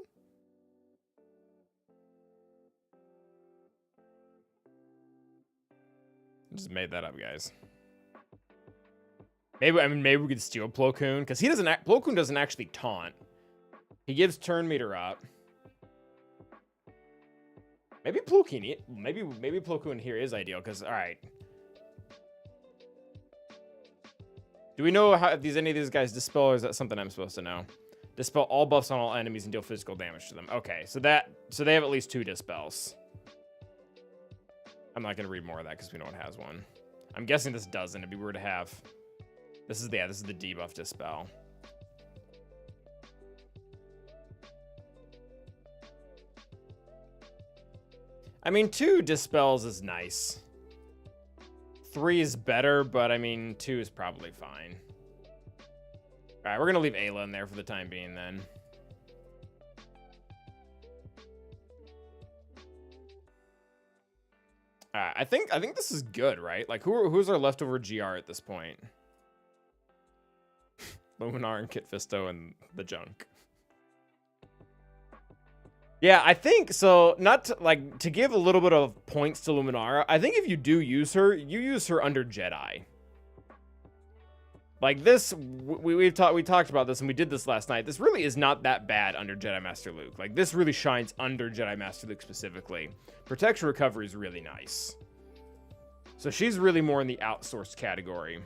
I just made that up, guys. Maybe we could steal Plo Koon, because Plo Koon doesn't actually taunt. He gives turn meter up. Maybe Plo Koon, maybe Plo Koon here is ideal, because alright. Do we know if any of these guys dispel, or is that something I'm supposed to know? Dispel all buffs on all enemies and deal physical damage to them. Okay, so they have at least 2 dispels. I'm not gonna read more of that because we know it has 1. I'm guessing this doesn't. It'd be weird to have. This is the debuff dispel. I mean, 2 dispels is nice. 3 is better, but I mean, 2 is probably fine. All right, we're gonna leave Ayla in there for the time being then. I think this is good, right? Like, who's our leftover GR at this point? Luminar and Kit Fisto and the junk. Yeah, I think so. Not to give a little bit of points to Luminara. I think if you do use her, you use her under Jedi. Like this, we talked about this and we did this last night. This really is not that bad under Jedi Master Luke. Like this really shines under Jedi Master Luke specifically. Protection recovery is really nice. So she's really more in the outsourced category.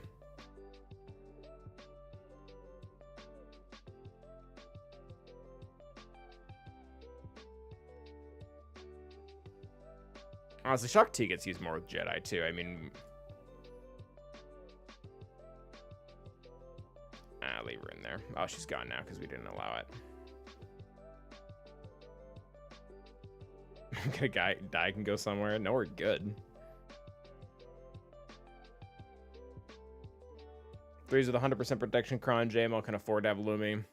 Honestly, Shakti gets used more with Jedi too. I mean, leave her in there. Oh, she's gone now because we didn't allow it. A guy die can go somewhere. No, we're good. 3s with 100% protection. Kron JML can afford to have Lumi.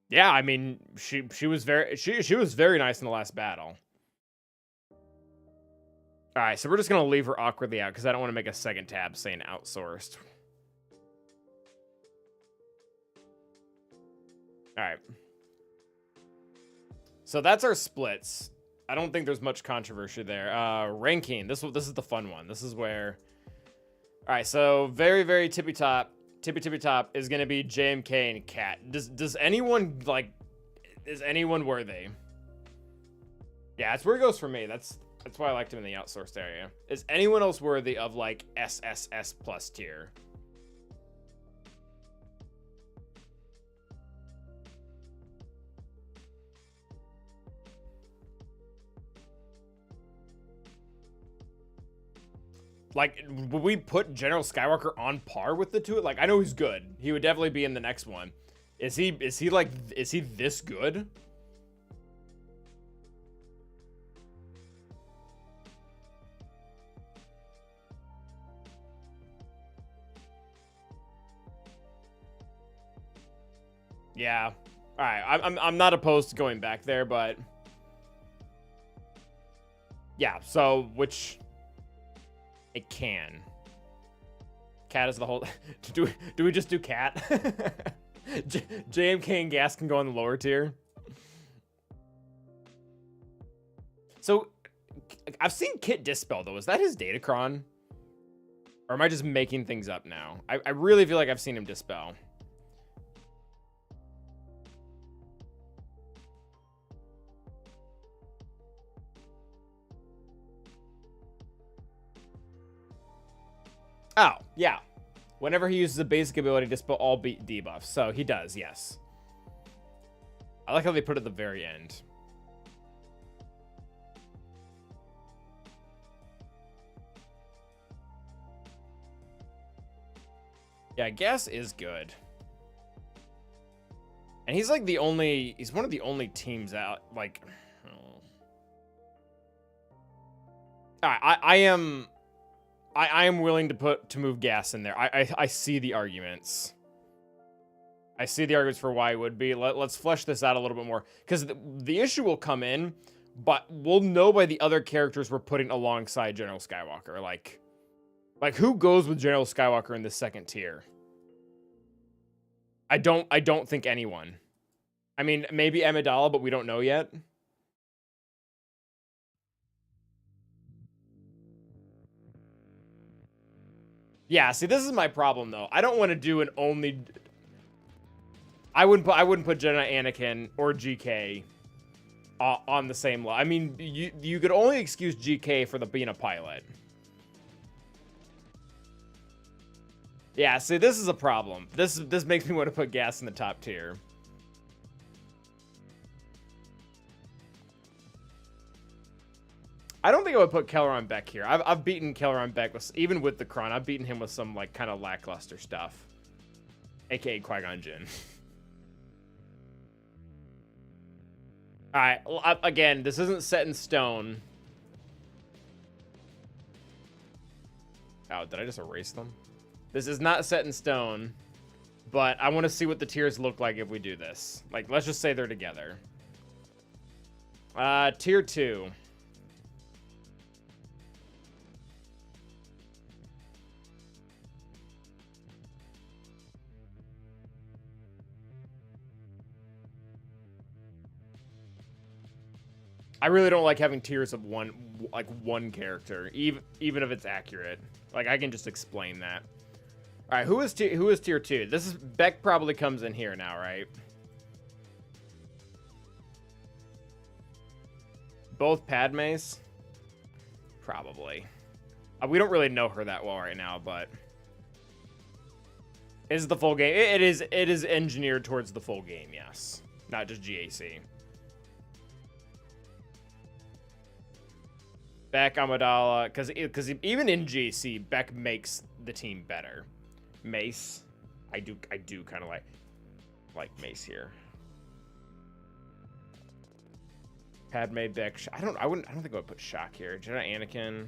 Yeah, I mean, she was very nice in the last battle. All right, so we're just gonna leave her awkwardly out because I don't want to make a second tab saying outsourced. All right. So that's our splits. I don't think there's much controversy there. Ranking. This is the fun one. This is where. All right. So very tippy top is gonna be JMK and Cat. Does anyone like? Is anyone worthy? Yeah, that's where he goes for me. That's why I liked him in the outsourced area. Is anyone else worthy of like SSS plus tier? Like, would we put General Skywalker on par with the two? Like, I know he's good. He would definitely be in the next one. Is he this good? Yeah. All right. I'm not opposed to going back there, but yeah. So which it can. Cat is the whole. do we just do cat? JMK and Gas can go on the lower tier. So I've seen Kit Dispel though. Is that his Datacron? Or am I just making things up now? I really feel like I've seen him dispel. Oh, yeah. Whenever he uses a basic ability to dispel all debuffs. So he does, yes. I like how they put it at the very end. Yeah, Gas is good. And he's like he's one of the only teams out, like... Oh. Alright, I am willing to move Gas in there. I see the arguments. I see the arguments for why it would be. Let's flesh this out a little bit more. Because the issue will come in, but we'll know by the other characters we're putting alongside General Skywalker. Like who goes with General Skywalker in the second tier? I don't think anyone. I mean, maybe Amidala, but we don't know yet. Yeah, see, this is my problem though. I don't want to do an only. I wouldn't put Jedi Anakin or GK on the same level. I mean, you could only excuse GK for being a pilot. Yeah, see, this is a problem. This makes me want to put Gas in the top tier. I don't think I would put Kelleron Beck here. I've beaten Kelleron Beck even with the Kron. I've beaten him with some like kind of lackluster stuff, aka Qui-Gon Jinn. All right, again, this isn't set in stone. Oh, did I just erase them? This is not set in stone, but I want to see what the tiers look like if we do this. Like, let's just say they're together. Tier 2. I really don't like having tiers of one character, even if it's accurate. Like, I can just explain that. All right, who is tier 2? This is Beck. Probably comes in here now, right? Both Padmes? Probably. We don't really know her that well right now, but is the full game? It is engineered towards the full game, yes, not just GAC. Beck, Amidala, because even in GAC, Beck makes the team better. Mace, I do kind of like Mace here. Padme, Beck, I don't think I would put Shock here. Jedi Anakin.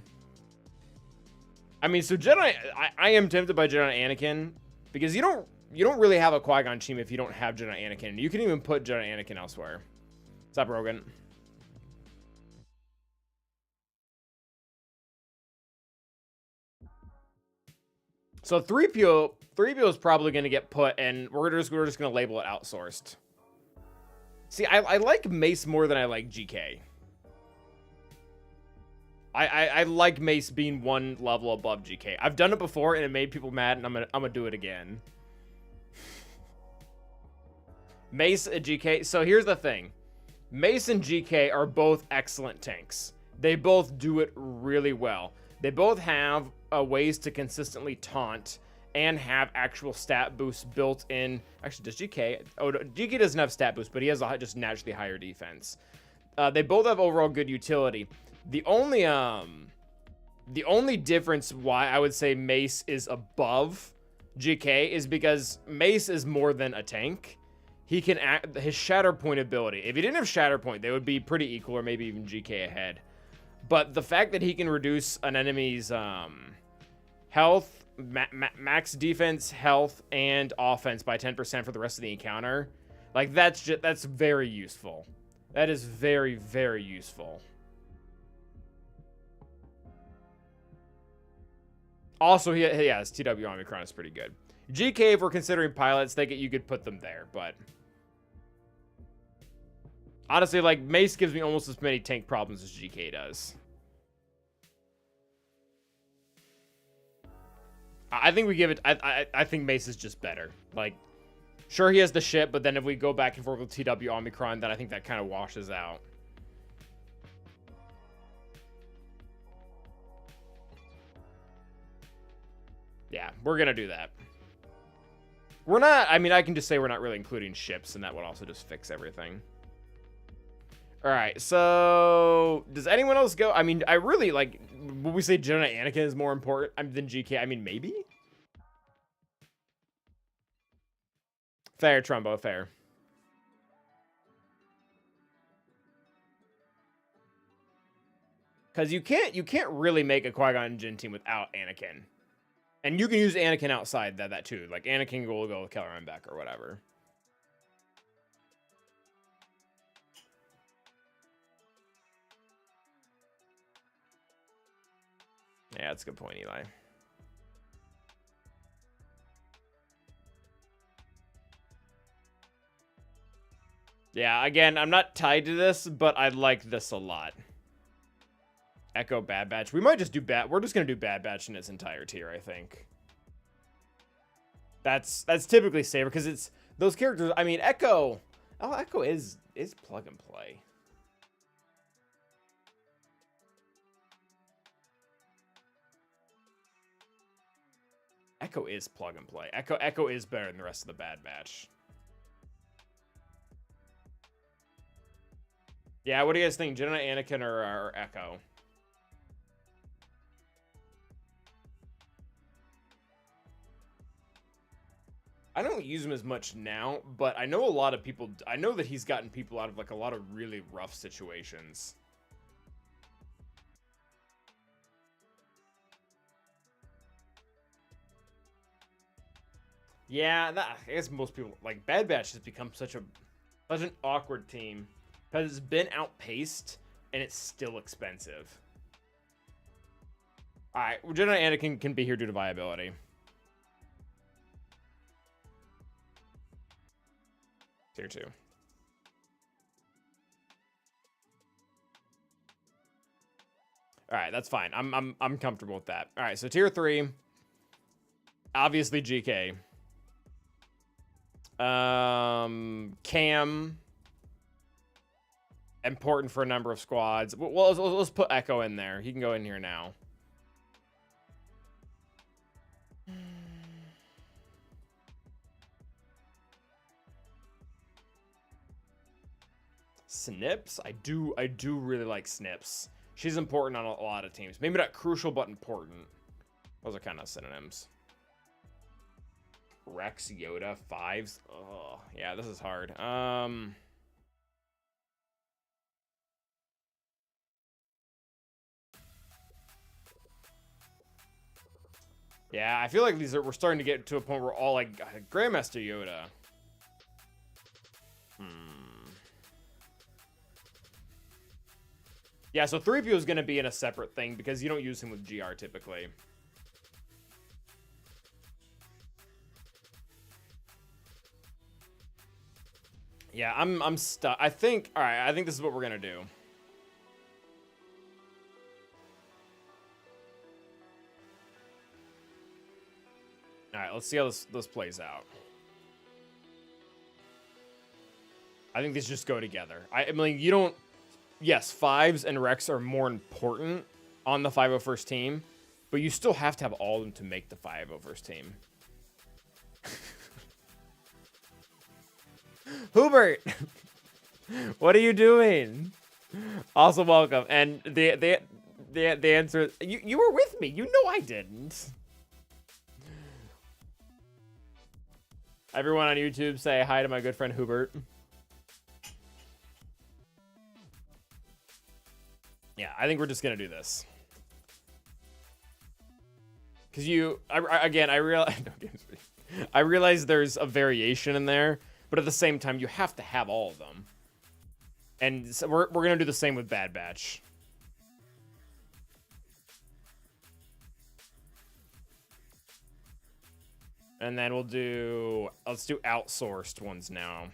I mean, so Jedi, I am tempted by Jedi Anakin because you don't really have a Qui-Gon team if you don't have Jedi Anakin. You can even put Jedi Anakin elsewhere. What's up, Rogan? So 3PO is probably going to get put, and we're just going to label it outsourced. See, I like Mace more than I like GK. I like Mace being one level above GK. I've done it before, and it made people mad, and I'm gonna do it again. Mace, GK. So here's the thing. Mace and GK are both excellent tanks. They both do it really well. They both have ways to consistently taunt and have actual stat boosts built in. Actually, does GK? Oh, no, GK doesn't have stat boost, but he has a just naturally higher defense. They both have overall good utility. The only difference why I would say Mace is above GK is because Mace is more than a tank. He can act his Shatterpoint ability. If he didn't have Shatterpoint, they would be pretty equal or maybe even GK ahead. But the fact that he can reduce an enemy's health, max defense, health, and offense by 10% for the rest of the encounter, like that's very useful. That is very, very useful. Also, his TW Omicron is pretty good. GK, if we're considering pilots, you could put them there, but honestly, like, Mace gives me almost as many tank problems as GK does. I think we give it. I think Mace is just better. Like, sure, he has the ship, but then if we go back and forth with TW Omicron, then I think that kind of washes out. Yeah, we're gonna do that. We're not. I mean, I can just say we're not really including ships, and that would also just fix everything. All right, so does anyone else go? I mean, I really like. Would we say Jedi Anakin is more important than GK? I mean, maybe. Fair, Trumbo, fair. Because you can't really make a Qui-Gon Jinn team without Anakin. And you can use Anakin outside that too. Like, Anakin will go with Kelleran Beck or whatever. Yeah, that's a good point, Eli. Yeah, again, I'm not tied to this, but I like this a lot. Echo Bad Batch. We might just do We're just gonna do Bad Batch in its entire tier, I think. That's typically safer because it's those characters. I mean, Echo. Oh, Echo is plug and play. Echo is plug and play. Echo is better than the rest of the Bad Batch. Yeah, what do you guys think? Jedi Anakin or Echo? I don't use him as much now, but I know a lot of people. I know that he's gotten people out of like a lot of really rough situations. Yeah, I guess most people like Bad Batch has become such an awkward team because it's been outpaced and it's still expensive. All right, Jedi Anakin can be here due to viability. Tier 2. All right, that's fine. I'm comfortable with that. All right, so tier 3, obviously GK. Cam, important for a number of squads. Well, let's put Echo in there. He can go in here now. Snips? I do really like Snips. She's important on a lot of teams. Maybe not crucial, but important. Those are kind of synonyms. Rex, Yoda, 5s. Oh, yeah, this is hard. Yeah, I feel like we're starting to get to a point where all like Grandmaster Yoda. Yeah, so 3PO is going to be in a separate thing because you don't use him with GR typically. Yeah, I'm stuck. I think, all right, I think this is what we're going to do. All right, let's see how this plays out. I think these just go together. I mean, you don't... Yes, 5s and Rex are more important on the 501st team, but you still have to have all of them to make the 501st team. Hubert! What are you doing? Also welcome. And the answer... You were with me. You know I didn't. Everyone on YouTube say hi to my good friend Hubert. Yeah, I think we're just gonna do this. Cause I realize there's a variation in there, but at the same time, you have to have all of them. And so we're gonna do the same with Bad Batch. And then let's do outsourced ones now.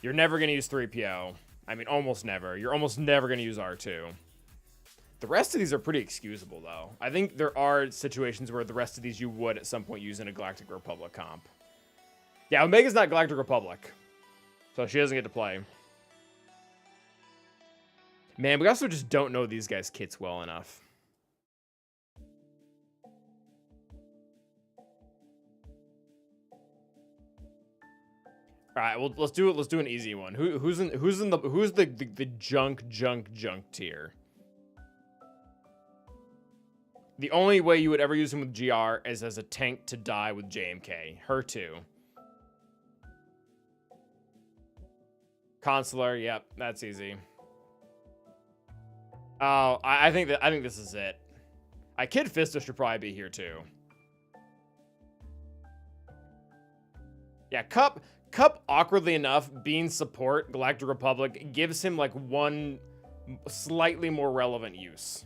You're never gonna use 3PO. I mean, almost never. You're almost never gonna use R2. The rest of these are pretty excusable, though. I think there are situations where the rest of these you would at some point use in a Galactic Republic comp. Yeah, Omega's not Galactic Republic, so she doesn't get to play. Man, we also just don't know these guys' kits well enough. All right, well, let's do it. Let's do an easy one. Who's the junk tier? The only way you would ever use him with GR is as a tank to die with JMK. Her too. Consular, yep, that's easy. Oh, I think this is it. Kid Fisto should probably be here too. Yeah, Cup awkwardly enough, being support Galactic Republic gives him like one slightly more relevant use.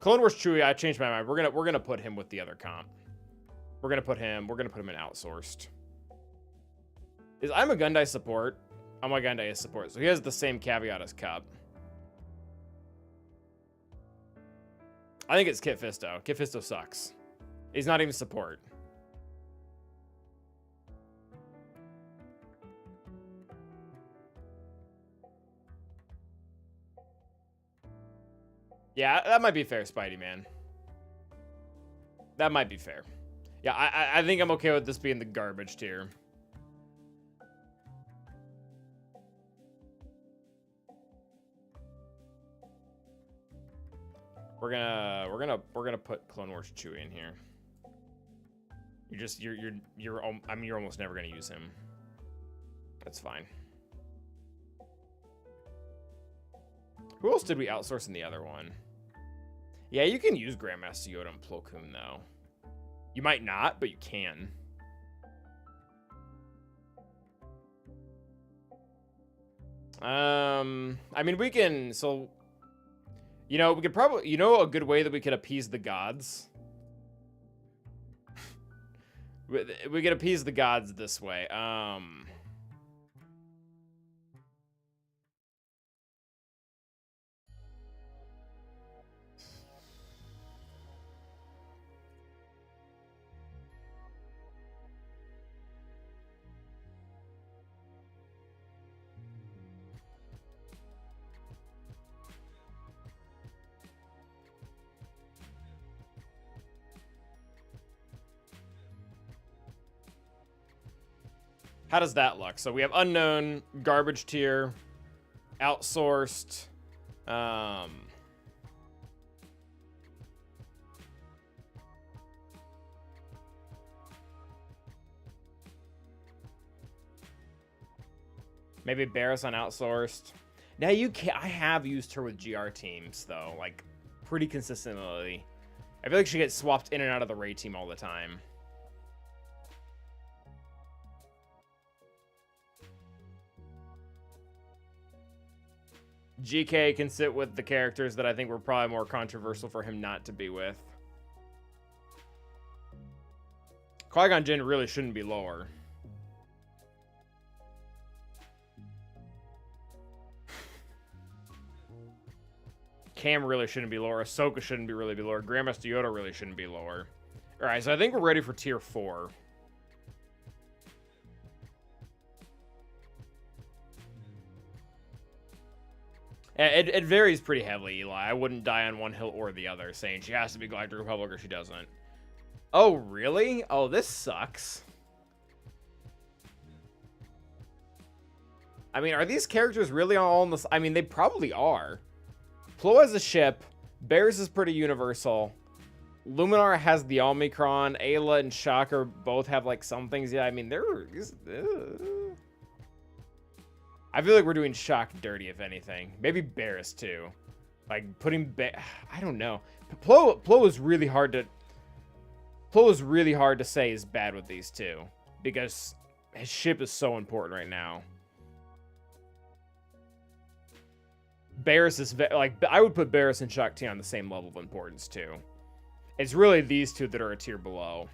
Clone Wars Chewie, I changed my mind. We're gonna put him with the other comp. We're gonna put him in outsourced. I'm a Gundai support. I'm a Gundai support, so he has the same caveat as Cup. I think it's Kit Fisto. Kit Fisto sucks. He's not even support. Yeah, that might be fair, Spidey, man. That might be fair. Yeah, I think I'm okay with this being the garbage tier. We're gonna put Clone Wars Chewie in here. You're almost never gonna use him. That's fine. Who else did we outsource in the other one? Yeah, you can use Grandmaster Yoda and Plo Koon, though. You might not, but you can. I mean, we can, so... we could probably... a good way that we could appease the gods? We could appease the gods this way. How does that look? So we have unknown, garbage tier, outsourced, maybe Barris on outsourced. Now I have used her with GR teams though, like pretty consistently. I feel like she gets swapped in and out of the Rey team all the time. GK can sit with the characters that I think were probably more controversial for him not to be with. Qui-Gon Jinn really shouldn't be lower. Cam really shouldn't be lower. Ahsoka shouldn't really be lower. Grandmaster Yoda really shouldn't be lower. Alright, so I think we're ready for tier 4. It varies pretty heavily, Eli. I wouldn't die on one hill or the other, saying she has to be Galactic Republic or she doesn't. Oh, really? Oh, this sucks. I mean, are these characters really all in this? I mean, they probably are. Plo has a ship. Barris is pretty universal. Luminar has the Omicron. Ayla and Shocker both have, like, some things. Yeah, I mean, they're... I feel like we're doing Shock dirty, if anything. Maybe Barris, too. Like, putting... I don't know. Plo is really hard to... Plo is really hard to say is bad with these two. Because his ship is so important right now. Barris is... Like, I would put Barris and Shock T on the same level of importance, too. It's really these two that are a tier below.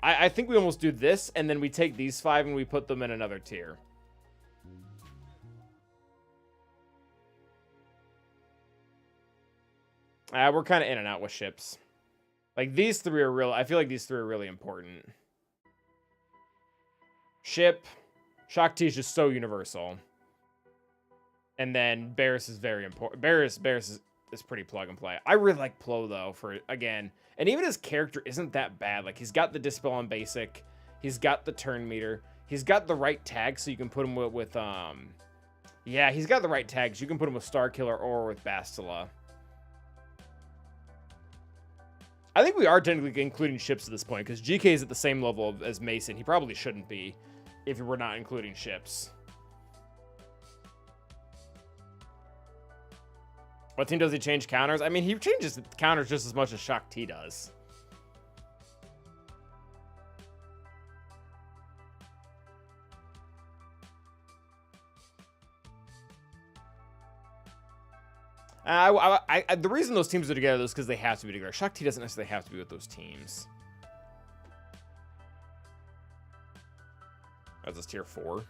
I think we almost do this, and then we take these 5 and we put them in another tier. We're kind of in and out with ships. Like, these 3 are real. I feel like these 3 are really important. Ship. Shock T is just so universal. And then Barris is very important. Barris is pretty plug and play. I really like Plo, though, for, again... And even his character isn't that bad. Like, he's got the Dispel on basic. He's got the turn meter. He's got the right tags, so you can put him with yeah, he's got the right tags. You can put him with Star Killer or with Bastila. I think we are technically including ships at this point, because GK is at the same level as Mason. He probably shouldn't be if we're not including ships. What team does he change counters? I mean, he changes counters just as much as Shock T does. The reason those teams are together is because they have to be together. Shock T doesn't necessarily have to be with those teams. That's this tier 4.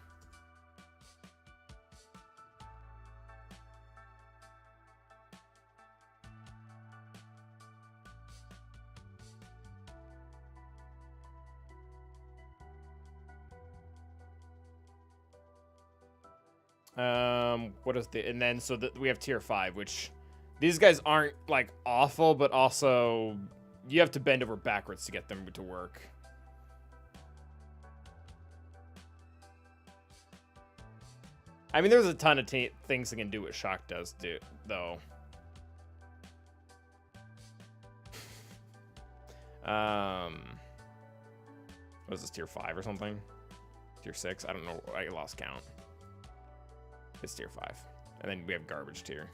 What is the, and then so that we have tier 5, which these guys aren't like awful, but also you have to bend over backwards to get them to work. I mean, there's a ton of things they can do what Shock does, though. What is this, tier 5 or something? Tier 6? I don't know. I lost count. It's tier 5. And then we have garbage tier.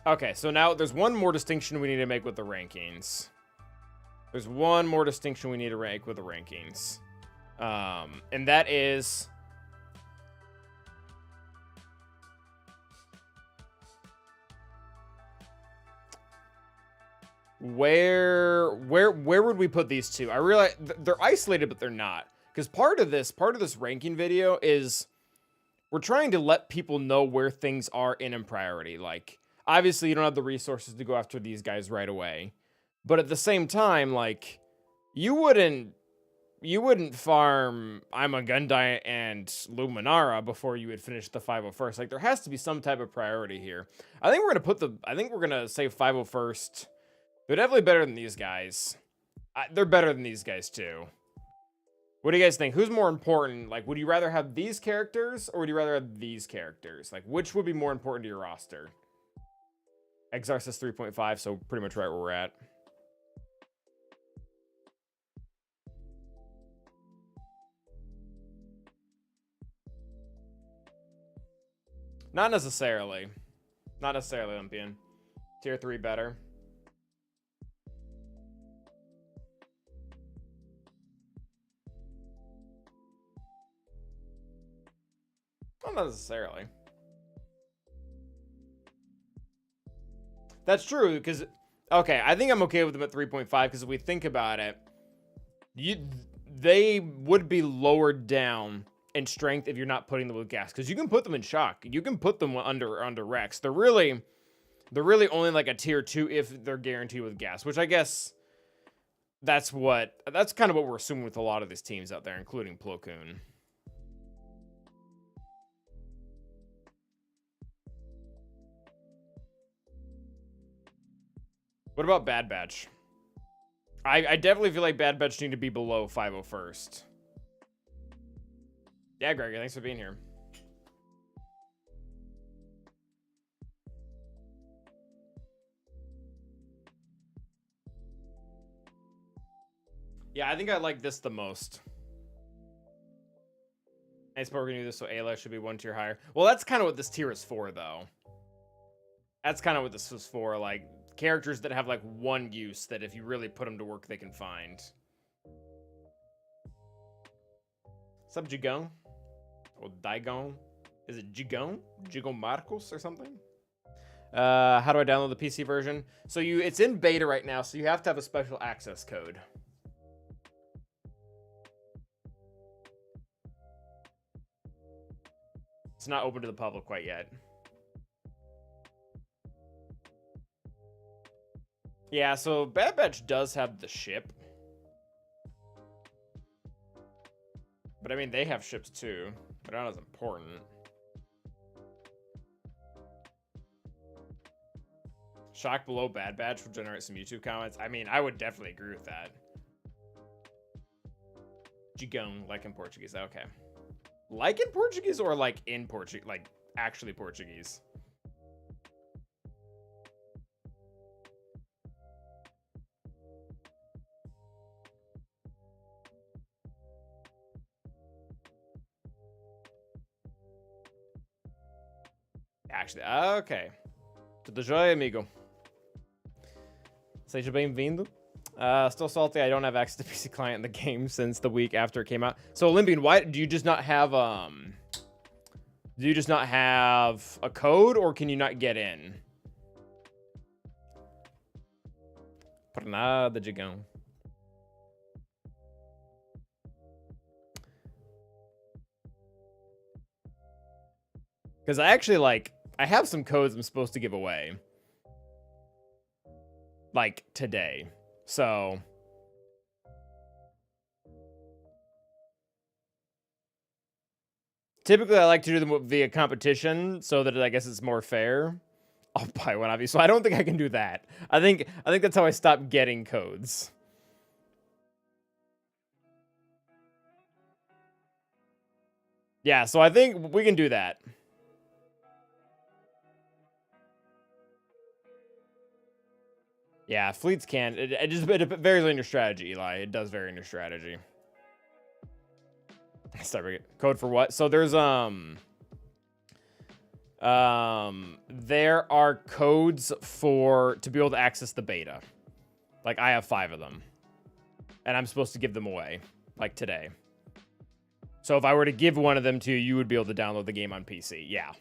Okay, so now there's one more distinction we need to make with the rankings. There's one more distinction we need to make with the rankings. And that is... Where would we put these two? I realize they're isolated, but they're not. Because part of this ranking video is we're trying to let people know where things are in priority. Like, obviously you don't have the resources to go after these guys right away. But at the same time, like, you wouldn't farm I'm a Gundai and Luminara before you would finish the 501st. Like, there has to be some type of priority here. I think we're gonna say 501st. They're definitely better than these guys. They're better than these guys, too. What do you guys think? Who's more important? Like, would you rather have these characters, or would you rather have these characters? Like, which would be more important to your roster? Exar says 3.5, so pretty much right where we're at. Not necessarily. Not necessarily, Olympian. Tier 3 better. Not necessarily. That's true, because... Okay, I think I'm okay with them at 3.5, because if we think about it, they would be lowered down in strength if you're not putting them with gas, because you can put them in shock. You can put them under Rex. They're really... They're really only like a tier 2 if they're guaranteed with gas, which I guess that's kind of what we're assuming with a lot of these teams out there, including Plo Koon. What about Bad Batch? I definitely feel like Bad Batch need to be below 501st. Yeah, Gregor, thanks for being here. Yeah, I think I like this the most. I suppose we're gonna do this so Ayla should be 1 tier higher. Well, that's kind of what this tier is for, though. That's kind of what this was for, like, characters that have, like, 1 use that if you really put them to work, they can find. What's up, Jigon? Or Daigon? Is it Jigon? Jigon Marcos or something? How do I download the PC version? So it's in beta right now, so you have to have a special access code. It's not open to the public quite yet. Yeah, so Bad Batch does have the ship. But I mean, they have ships too. But not as important. Shock below Bad Batch will generate some YouTube comments. I mean, I would definitely agree with that. Gigão, like in Portuguese. Okay. Like in Portuguese or like in Portuguese? Like actually Portuguese? Actually, okay. Tudo jóia, amigo? Seja bem-vindo. Still salty. I don't have access to PC client in the game since the week after it came out. So Olympian, why do you just not have do you just not have a code, or can you not get in? Por nada, Gigão. Because I actually I have some codes I'm supposed to give away. Like today. So typically I like to do them via competition so that I guess it's more fair. I'll buy one, obviously. So I don't think I can do that. I think that's how I stopped getting codes. Yeah, so I think we can do that. Yeah, fleets can. It varies on your strategy, Eli. It does vary on your strategy. Sorry, code for what? So there's there are codes to be able to access the beta. Like I have 5 of them, and I'm supposed to give them away like today. So if I were to give one of them to you, you would be able to download the game on PC. Yeah.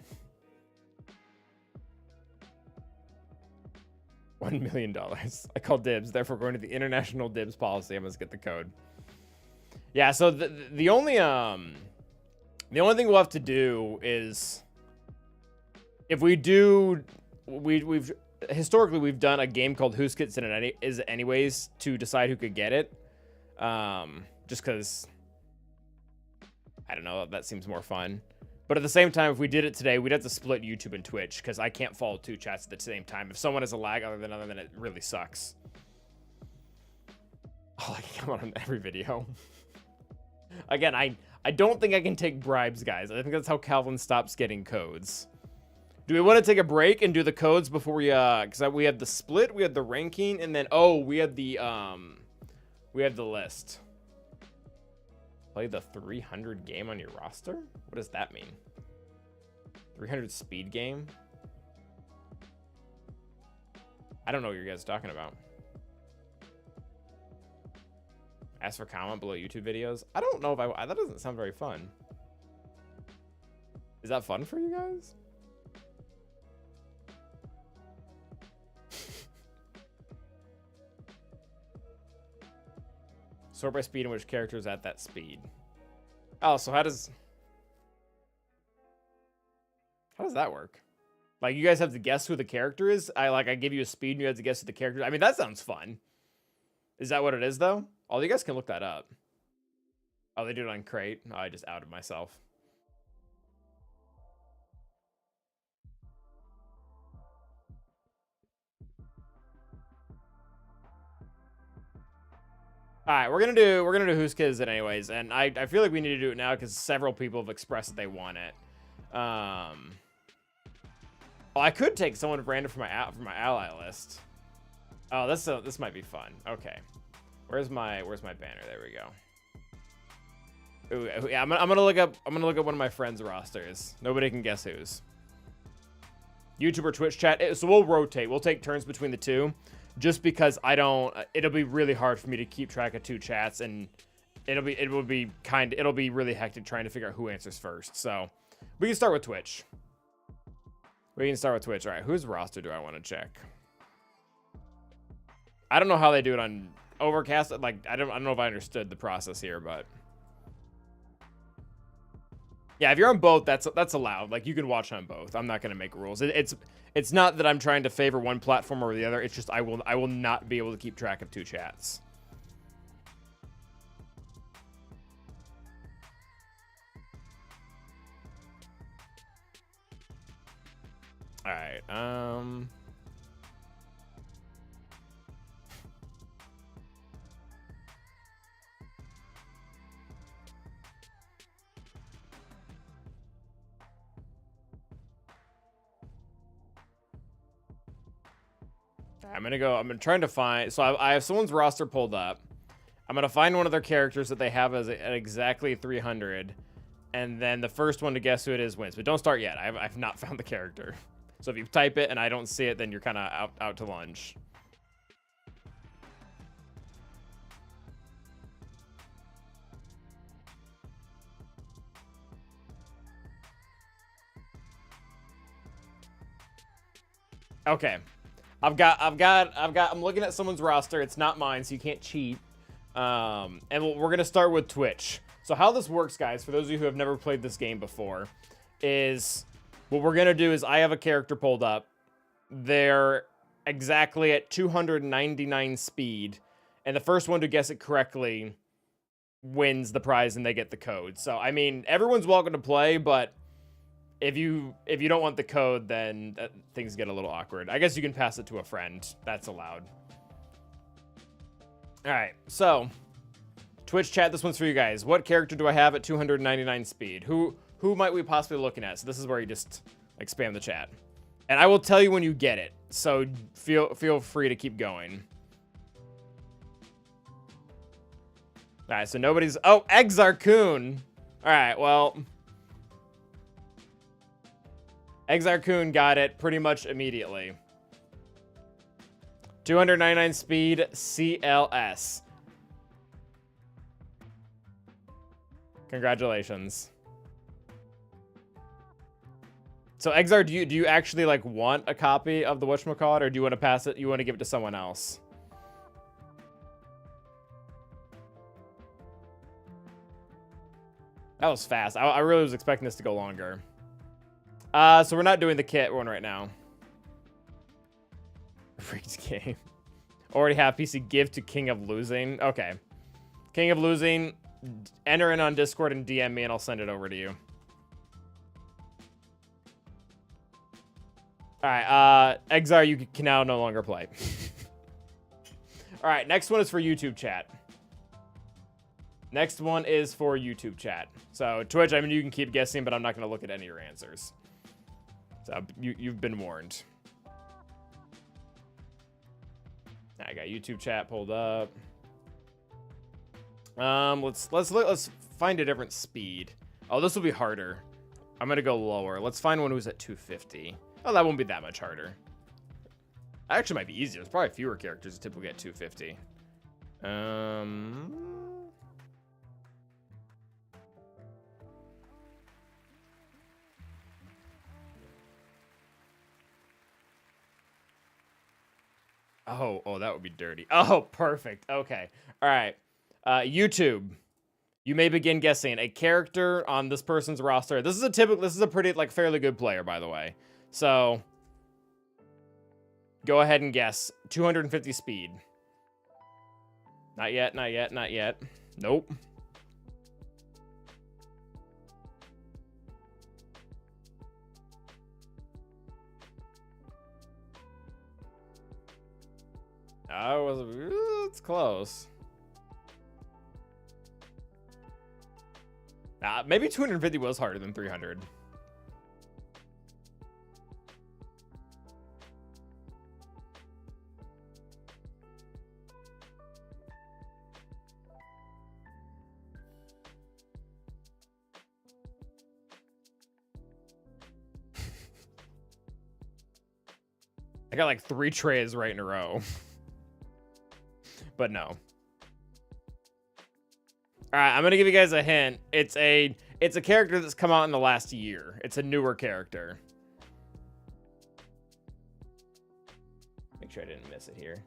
$1 million. I call dibs. Therefore, going to the international dibs policy, I must get the code. Yeah. So the only thing we'll have to do is if we do, we've historically done a game called Who's Gets in It Is Anyways to decide who could get it. Just because I don't know, that seems more fun. But at the same time, if we did it today, we'd have to split YouTube and Twitch because I can't follow 2 chats at the same time. If someone has a lag other than it really sucks. Oh, I can come on every video. Again, I don't think I can take bribes, guys. I think that's how Calvin stops getting codes. Do we want to take a break and do the codes before we because we had the split, we had the ranking, and then we had the list. Play the 300 game on your roster? What does that mean? 300 speed game? I don't know what you guys are talking about. Ask for comment below YouTube videos? I don't know if that doesn't sound very fun. Is that fun for you guys? Sort by speed in which character is at that speed. Oh, so how does that work? Like, you guys have to guess who the character is? I give you a speed and you have to guess who the character is. I mean, that sounds fun. Is that what it is, though? Oh, you guys can look that up. Oh, they do it on Crate? Oh, I just outed myself. All right, we're gonna do Who's Kid Is It anyways, and I feel like we need to do it now because several people have expressed that they want it. Oh, I could take someone random from my ally list. Oh, this might be fun. Okay, where's my banner? There we go. Ooh, yeah, I'm gonna look up one of my friends' rosters. Nobody can guess whose. YouTube or Twitch chat. So we'll rotate. We'll take turns between the two. Just because it'll be really hard for me to keep track of two chats, and it'll be really hectic trying to figure out who answers first. So we can start with Twitch. All right, whose roster do I want to check? I don't know how they do it on Overcast. Like, I don't know if I understood the process here, but yeah, if you're on both, that's allowed. Like, you can watch on both. I'm not gonna make rules. It's not that I'm trying to favor one platform over the other. It's just I will not be able to keep track of two chats. All right. I'm trying to find, so I have someone's roster pulled up. I'm gonna find one of their characters that they have at exactly 300, and then the first one to guess who it is wins. But don't start yet. I've not found the character. So if you type it and I don't see it, then you're kind of out to lunch. Okay. I'm looking at someone's roster. It's not mine, so you can't cheat. And we're gonna start with Twitch. So how this works, guys, for those of you who have never played this game before, is what we're gonna do is I have a character pulled up. They're exactly at 299 speed, and the first one to guess it correctly wins the prize and they get the code. So I mean, everyone's welcome to play, but if you don't want the code, then things get a little awkward. I guess you can pass it to a friend. That's allowed. All right, so Twitch chat, this one's for you guys. What character do I have at 299 speed? Who might we possibly be looking at? So this is where you just like spam the chat, and I will tell you when you get it. So feel free to keep going. All right, so nobody's. Oh, Exarcoon. All right, well. Exarcoon got it pretty much immediately. 299 speed, CLS. Congratulations. So Exar, do you actually like want a copy of the whatchamacallit, or do you want to pass it? You want to give it to someone else? That was fast. I really was expecting this to go longer. So we're not doing the kit one right now. Freaks game. Already have PC give to King of Losing. Okay. King of Losing, enter in on Discord and DM me and I'll send it over to you. Alright, Exar, you can now no longer play. Alright, next one is for YouTube chat. Next one is for YouTube chat. So Twitch, I mean, you can keep guessing, but I'm not going to look at any of your answers. So you've been warned. I got YouTube chat pulled up. Let's find a different speed. Oh, this will be harder. I'm gonna go lower. Let's find one who's at 250. Oh, that won't be that much harder. Actually, might be easier. There's probably fewer characters that typically get 250. Oh, that would be dirty. Oh, perfect. Okay. All right. YouTube. You may begin guessing a character on this person's roster. This is a pretty, like, fairly good player, by the way. So, Go ahead and guess. 250 speed. Not yet, not yet, not yet. Nope. It's close. Maybe 250 was harder than 300. I got like 3 trays right in a row. But no. All right, I'm gonna give you guys a hint. It's a character that's come out in the last year. It's a newer character. Make sure I didn't miss it here.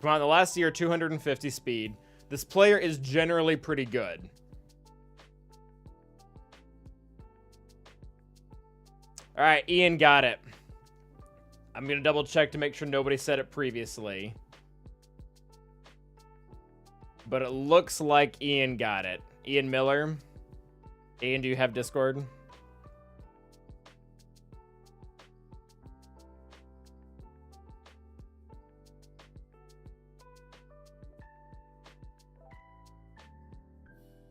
Come on, the last year, 250 speed. This player is generally pretty good. All right, Ian got it. I'm going to double check to make sure nobody said it previously. But it looks like Ian got it. Ian Miller. Ian, do you have Discord?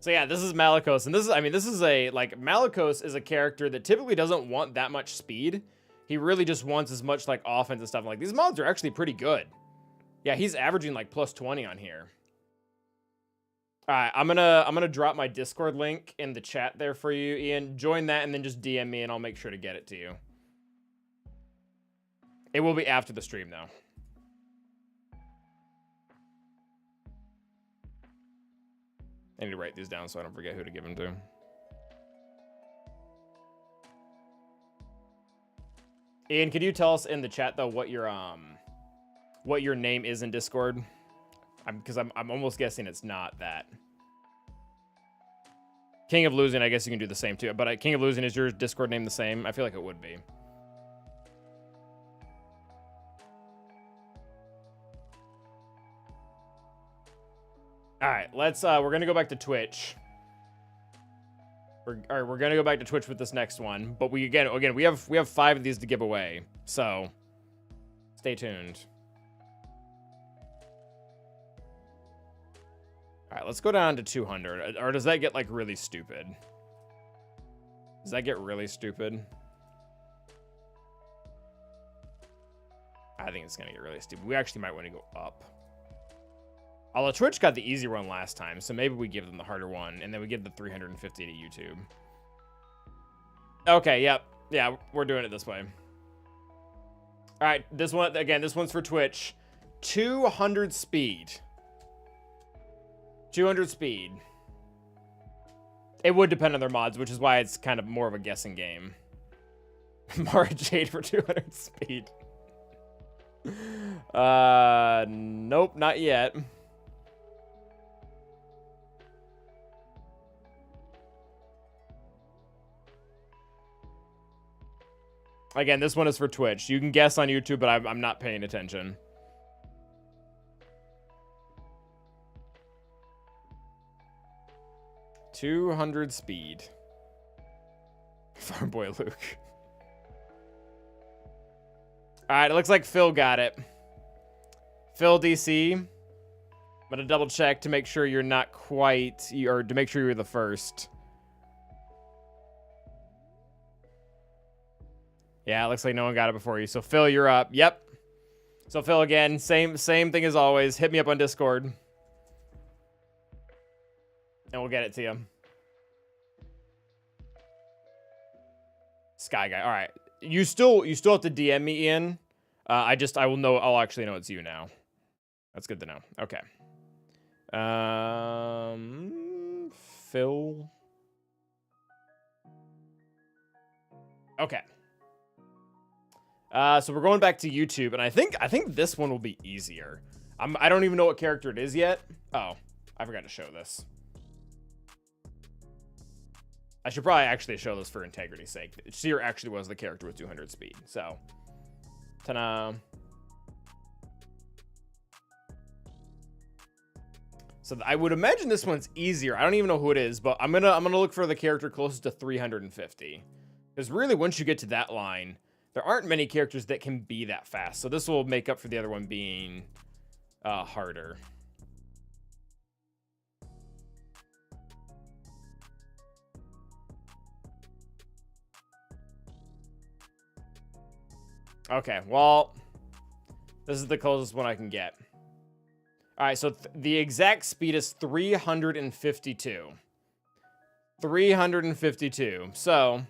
So yeah, this is Malicos, and this is Malicos is a character that typically doesn't want that much speed. He really just wants as much like offense and stuff. Like these mods are actually pretty good. Yeah, he's averaging like plus 20 on here. All right, I'm gonna drop my Discord link in the chat there for you, Ian. Join that and then just DM me and I'll make sure to get it to you. It will be after the stream though. I need to write these down so I don't forget who to give them to. Ian, could you tell us in the chat though what your name is in Discord? Because I'm almost guessing it's not that. King of Losing, I guess you can do the same too. But King of Losing, is your Discord name the same? I feel like it would be. All right, let's we're gonna go back to Twitch. All right, we're gonna go back to Twitch with this next one, but we have 5 of these to give away, so stay tuned. All right, let's go down to 200. Or does that get like really stupid? Does that get really stupid? I think it's gonna get really stupid. We actually might want to go up. Although Twitch got the easy one last time, so maybe we give them the harder one, and then we give the 350 to YouTube. Okay, yep. Yeah, we're doing it this way. All right, this one, again, this one's for Twitch. 200 speed. 200 speed. It would depend on their mods, which is why it's kind of more of a guessing game. Mara Jade for 200 speed. Nope, not yet. Again, this one is for Twitch. You can guess on YouTube, but I'm not paying attention. $200 speed. Farm Boy Luke. All right, it looks like Phil got it. Phil DC. I'm gonna double check to make sure you're not quite, or to make sure you're the first. Yeah, it looks like no one got it before you. So Phil, you're up. Yep. So Phil, again, same thing as always. Hit me up on Discord, and we'll get it to you. Sky Guy. All right. You still have to DM me, Ian. I'll actually know it's you now. That's good to know. Okay. Phil. Okay. So we're going back to YouTube, and I think this one will be easier. I don't even know what character it is yet. Oh, I forgot to show this. I should probably actually show this for integrity's sake. Seer actually was the character with 200 speed. So, ta-da. So I would imagine this one's easier. I don't even know who it is, but I'm gonna look for the character closest to 350. Because really, once you get to that line, there aren't many characters that can be that fast. So this will make up for the other one being harder. Okay, well, this is the closest one I can get. All right, so the exact speed is 352. 352. So,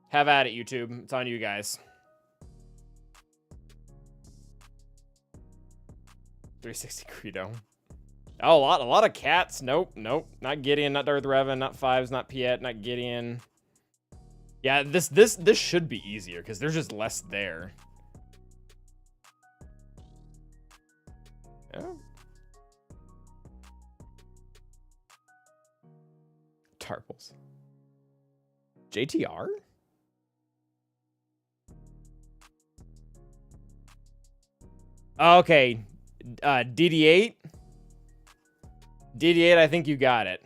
have at it, YouTube. It's on you guys. 360 Credo. Oh, a lot of cats. Nope. Not Gideon, not Darth Revan, not Fives, not Piet, not Gideon. Yeah, this should be easier because there's just less there. Yeah. Tarples. JTR? Okay. DD8? DD8, I think you got it.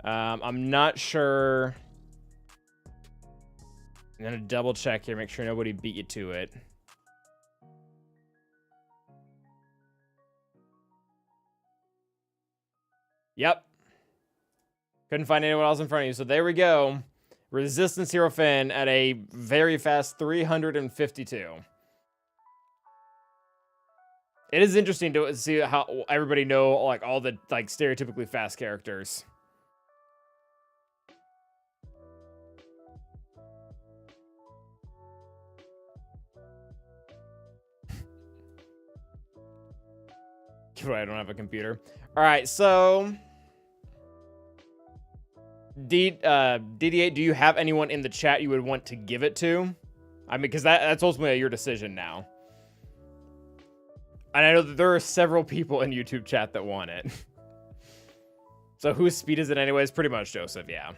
I'm not sure. I'm gonna double check here, make sure nobody beat you to it. Yep. Couldn't find anyone else in front of you, so there we go. Resistance Hero Finn at a very fast 352. It is interesting to see how everybody know like all the like stereotypically fast characters. I don't have a computer. All right, so DD8, do you have anyone in the chat you would want to give it to? I mean, because that's ultimately your decision now. And I know that there are several people in YouTube chat that want it. So whose speed is it anyways? Pretty much Joseph, yeah.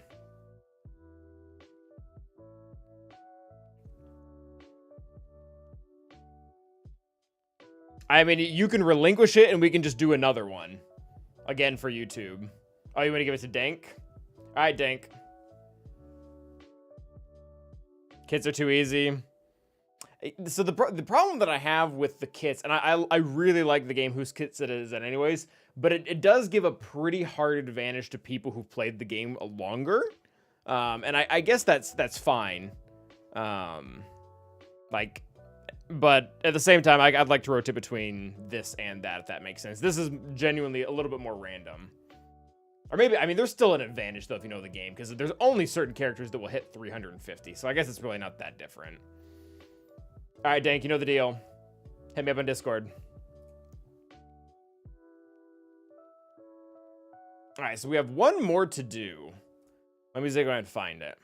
I mean, you can relinquish it and we can just do another one. Again for YouTube. Oh, you want to give it to Dank? All right, Dank. Kits are too easy. So the problem that I have with the kits, and I really like the game whose kits it is anyways, but it does give a pretty hard advantage to people who've played the game longer. And I guess that's fine. Like, but at the same time, I'd like to rotate between this and that, if that makes sense. This is genuinely a little bit more random. Or maybe, I mean, there's still an advantage, though, if you know the game, because there's only certain characters that will hit 350, so I guess it's really not that different. All right, Dank, you know the deal. Hit me up on Discord. All right, so we have one more to do. Let me just go ahead and find it.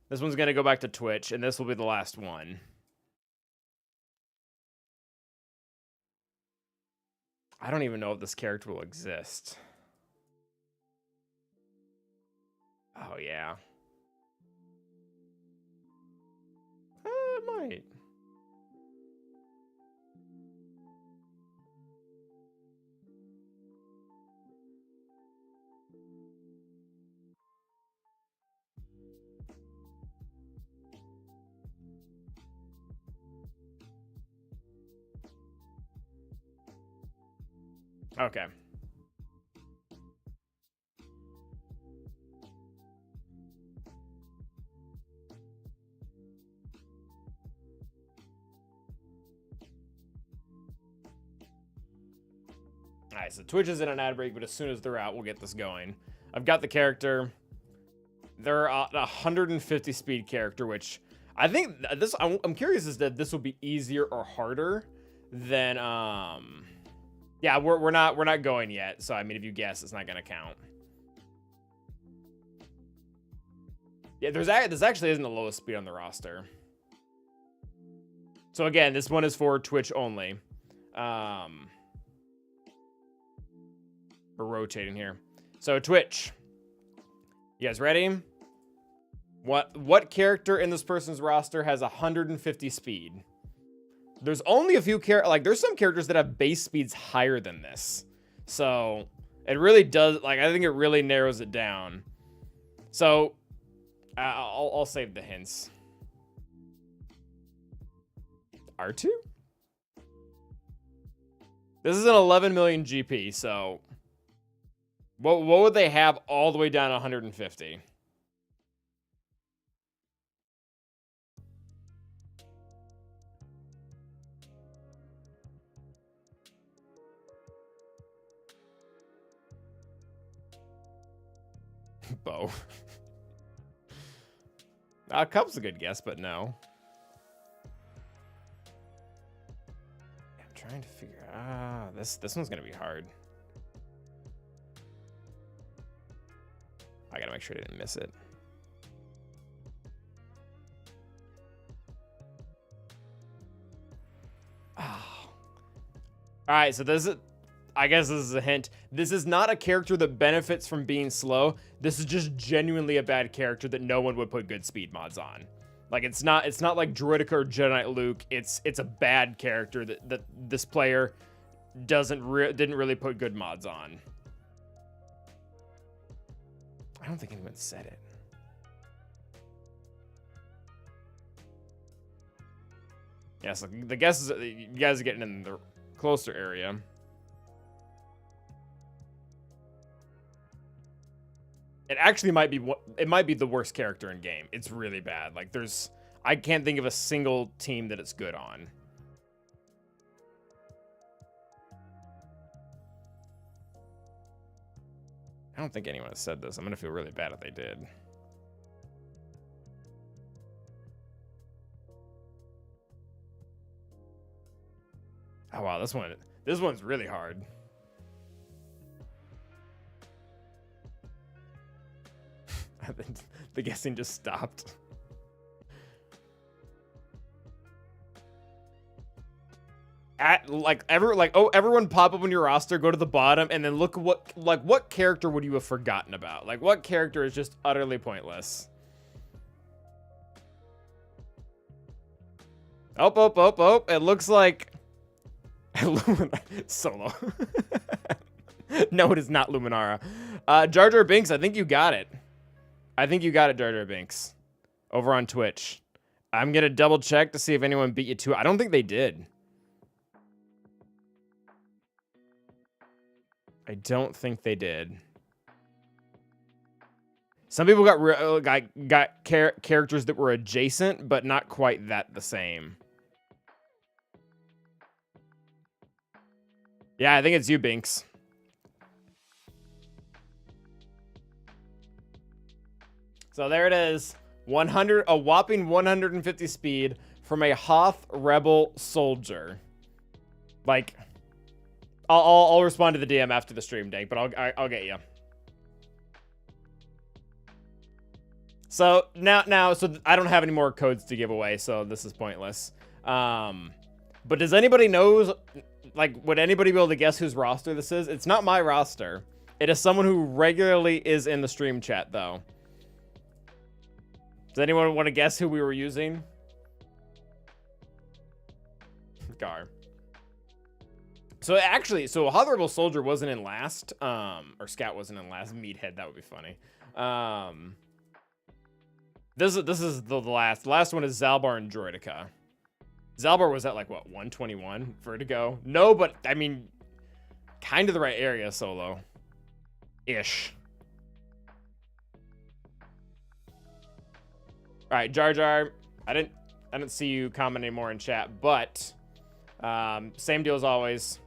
This one's going to go back to Twitch, and this will be the last one. I don't even know if this character will exist. Oh, yeah. It might. Okay. All right, so Twitch is in an ad break, but as soon as they're out, we'll get this going. I've got the character. They're a 150 speed character, which I think this. I'm curious as to this will be easier or harder than Yeah, we're not going yet. So I mean, if you guess, it's not gonna count. Yeah, this actually isn't the lowest speed on the roster. So again, this one is for Twitch only. We're rotating here. So Twitch, You guys ready? What character in this person's roster has 150 speed? There's only a few there's some characters that have base speeds higher than this. So it really does, like, I think it really narrows it down. So I'll save the hints. R2? This is an 11 million GP, so what would they have all the way down to 150? Bo. Cup's a good guess, but no. I'm trying to figure out. This one's gonna be hard. I gotta make sure I didn't miss it. Oh. All right, so this is. I guess this is a hint. This is not a character that benefits from being slow. This is just genuinely a bad character that no one would put good speed mods on. Like, it's not like Druidica or Jedi Knight Luke. It's a bad character that this player didn't really put good mods on. I don't think anyone said it. Yeah, so the guess is you guys are getting in the closer area. It actually might be the worst character in game. It's really bad. Like, I can't think of a single team that it's good on. I don't think anyone has said this. I'm gonna feel really bad if they did. Oh wow, this one's really hard. The guessing just stopped. Everyone pop up on your roster, go to the bottom, and then look what character would you have forgotten about? Like, what character is just utterly pointless? Oh, it looks like Solo. No, it is not Luminara. Jar Jar Binks, I think you got it. I think you got it, Jar Jar Binks. Over on Twitch. I'm going to double check to see if anyone beat you to it. I don't think they did. I don't think they did. Some people got characters that were adjacent, but not quite the same. Yeah, I think it's you, Binks. So there it is. A whopping 150 speed from a Hoth Rebel soldier. Like, I'll respond to the DM after the stream, Dank, but I'll get you. So now, so I don't have any more codes to give away, so this is pointless. But does anybody know, like, would anybody be able to guess whose roster this is? It's not my roster. It is someone who regularly is in the stream chat, though. Does anyone want to guess who we were using? Gar. So Hoth Rebel Soldier wasn't in last, or Scout wasn't in last. Meathead, that would be funny. This is the last. The last one is Zalbar and Droidica. Zalbar was at, like, what, 121? Vertigo? No, but, I mean, kind of the right area, Solo. Ish. All right, Jar Jar. I didn't see you comment anymore in chat, but same deal as always.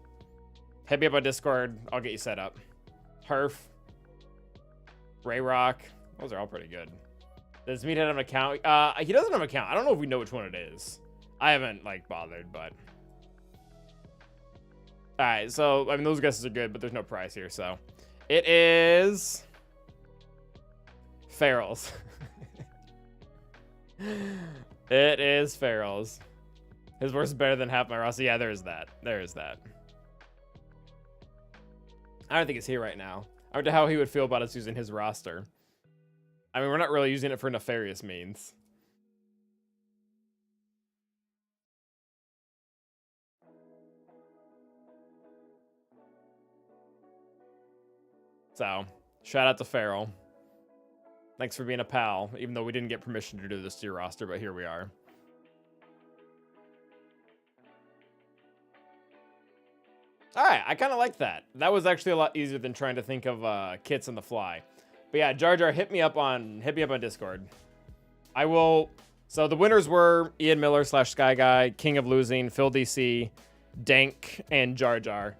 Hit me up on Discord. I'll get you set up. Herf. Ray Rock. Those are all pretty good. Does Meathead have an account? He doesn't have an account. I don't know if we know which one it is. I haven't, like, bothered, but. All right, so, I mean, those guesses are good, but there's no prize here, so. It is Ferals. It is Ferals. His worst is better than half my roster. Yeah, there is that. There is that. I don't think he's here right now. I wonder how he would feel about us using his roster. I mean, we're not really using it for nefarious means. So, shout out to Farrell. Thanks for being a pal, even though we didn't get permission to do this to your roster, but here we are. Alright, I kind of like that. That was actually a lot easier than trying to think of kits on the fly. But yeah, Jar Jar, hit me up on Discord. I will... So the winners were Ian Miller / Sky Guy, King of Losing, Phil DC, Dank, and Jar Jar.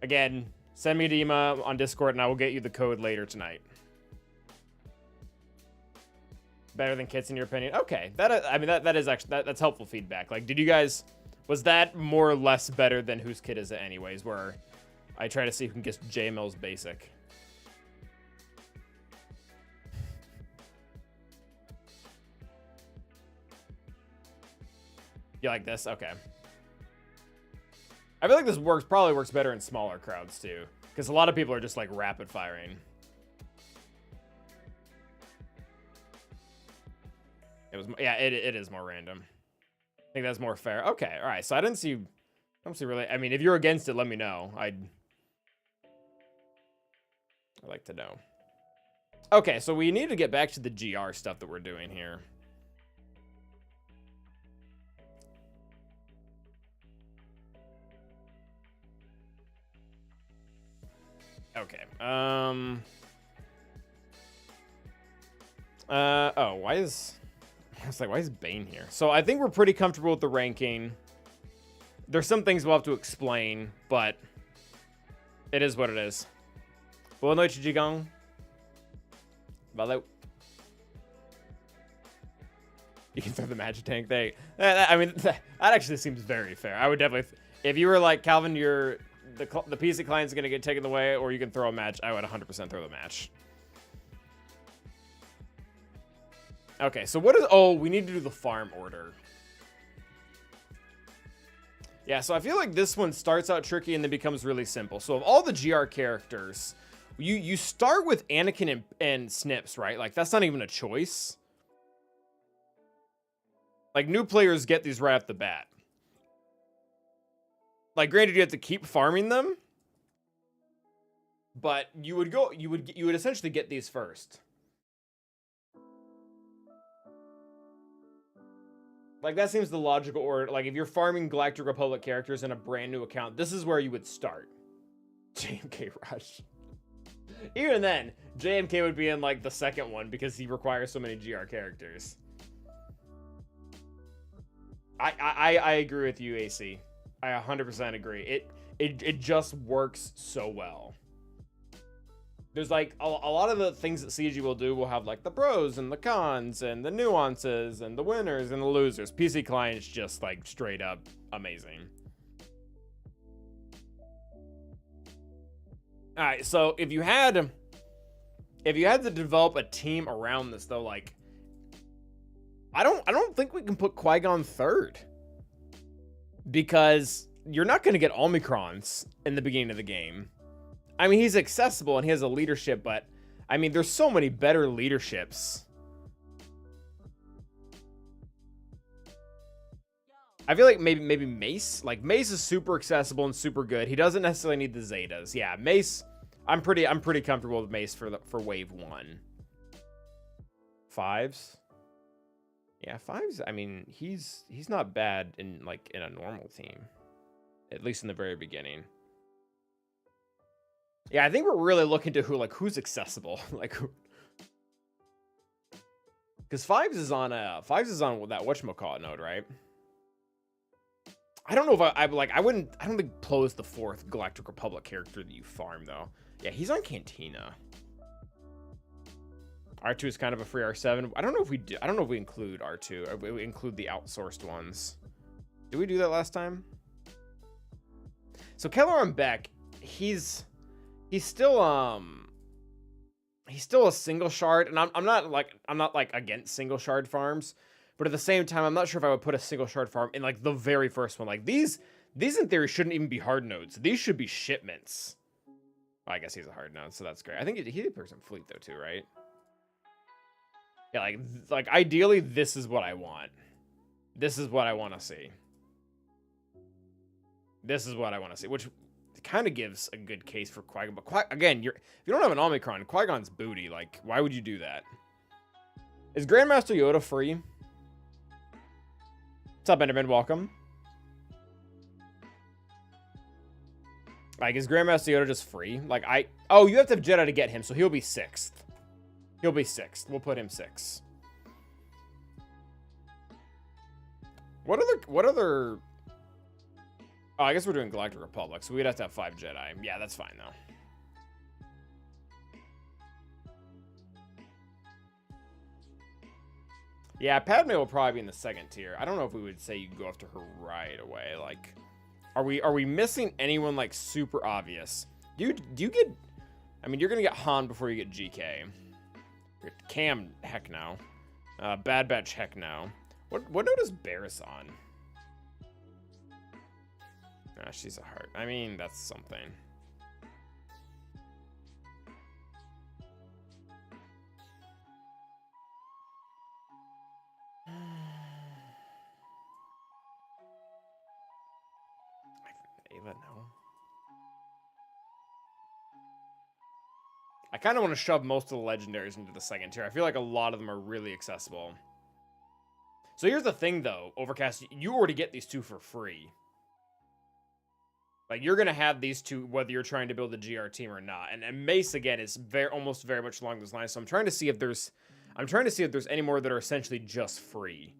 Again, send me an email on Discord and I will get you the code later tonight. Better than kits in your opinion? Okay, that is actually that's helpful feedback. Like, did you guys, was that more or less better than whose kit is it anyways? Where I try to see who can get JML's basic. You like this? Okay. I feel like this probably works better in smaller crowds too, because a lot of people are just like rapid firing. It is more random. I think that's more fair. Okay, all right. So I don't see really. I mean, if you're against it, let me know. I'd like to know. Okay, so we need to get back to the GR stuff that we're doing here. Okay. Oh, why is Bane here? So I think we're pretty comfortable with the ranking. There's some things we'll have to explain, but it is what it is. Boa noite, Jigong. Valeu. You can throw the magic tank thing. I mean, that actually seems very fair. I would definitely, if you were like, Calvin, the PC client's gonna get taken away, or you can throw a match, I would 100% throw the match. Okay, so what is... Oh, we need to do the farm order. Yeah, so I feel like this one starts out tricky and then becomes really simple. So of all the GR characters, you start with Anakin and Snips, right? Like, that's not even a choice. Like, new players get these right off the bat. Like, granted, you have to keep farming them, but you would essentially get these first. Like, that seems the logical order. Like, if you're farming Galactic Republic characters in a brand new account, this is where you would start. JMK Rush. Even then, JMK would be in, like, the second one because he requires so many GR characters. I agree with you, AC. I 100% agree. It just works so well. There's like a lot of the things that CG will do will have like the pros and the cons and the nuances and the winners and the losers. PC client's just like straight up amazing. All right, so if you had to develop a team around this though, like I don't think we can put Qui-Gon third, because you're not going to get Omicrons in the beginning of the game. I mean, he's accessible and he has a leadership, but I mean, there's so many better leaderships. I feel like maybe Mace. Like, Mace is super accessible and super good. He doesn't necessarily need the Zetas. Yeah, Mace. I'm pretty comfortable with Mace for wave 1. Fives. Yeah, fives. I mean, he's not bad in a normal team, at least in the very beginning. Yeah, I think we're really looking to who's accessible, like who, because fives is on that whatchamacallit node, right? I don't know if I don't think Plo is the 4th Galactic Republic character that you farm though. Yeah, he's on Cantina. R2 is kind of a free R7. I don't know if we include R2 or we include the outsourced ones. Did we do that last time? So Kelleron Beck, he's still a single shard, and I'm not against single shard farms, but at the same time, I'm not sure if I would put a single shard farm in like the very first one. Like these in theory shouldn't even be hard nodes. These should be shipments. Well, I guess he's a hard node, so that's great. I think he appears in Fleet though too, right? Yeah, like ideally, this is what I want. This is what I want to see. This is what I want to see, which kind of gives a good case for Qui-Gon. But again, if you don't have an Omicron, Qui-Gon's booty. Like, why would you do that? Is Grandmaster Yoda free? What's up, Enderman? Welcome. Like, is Grandmaster Yoda just free? Like, oh, you have to have Jedi to get him, so he'll be 6th. He'll be 6th. We'll put him 6. What other... Oh, I guess we're doing Galactic Republic, so we'd have to have 5 Jedi. Yeah, that's fine, though. Yeah, Padme will probably be in the 2nd tier. I don't know if we would say you go after her right away. Like, are we missing anyone, like, super obvious? Do you get... I mean, you're going to get Han before you get GK. Cam, heck no. Bad Batch, heck no. What note is Barris on? Ah, she's a heart. I mean, that's something. Ava, no. I kind of want to shove most of the legendaries into the 2nd tier. I feel like a lot of them are really accessible. So here's the thing, though, Overcast. You already get these 2 for free. Like, you're going to have these 2 whether you're trying to build a GR team or not. And Mace, again, is almost very much along those lines. So I'm trying to see if there's any more that are essentially just free.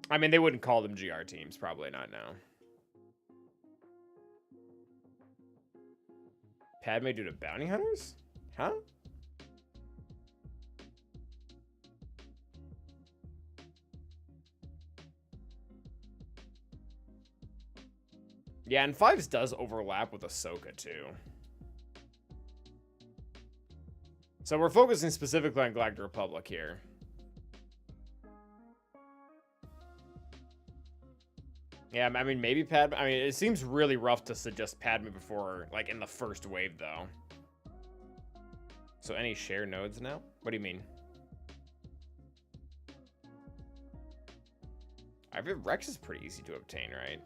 I mean, they wouldn't call them GR teams. Probably not now. Padme due to bounty hunters? Huh? Yeah, and 5's does overlap with Ahsoka, too. So we're focusing specifically on Galactic Republic here. Yeah, I mean, maybe Padme. I mean, it seems really rough to suggest Padme before, like, in the first wave, though. So any share nodes now? What do you mean? I mean, Rex is pretty easy to obtain, right?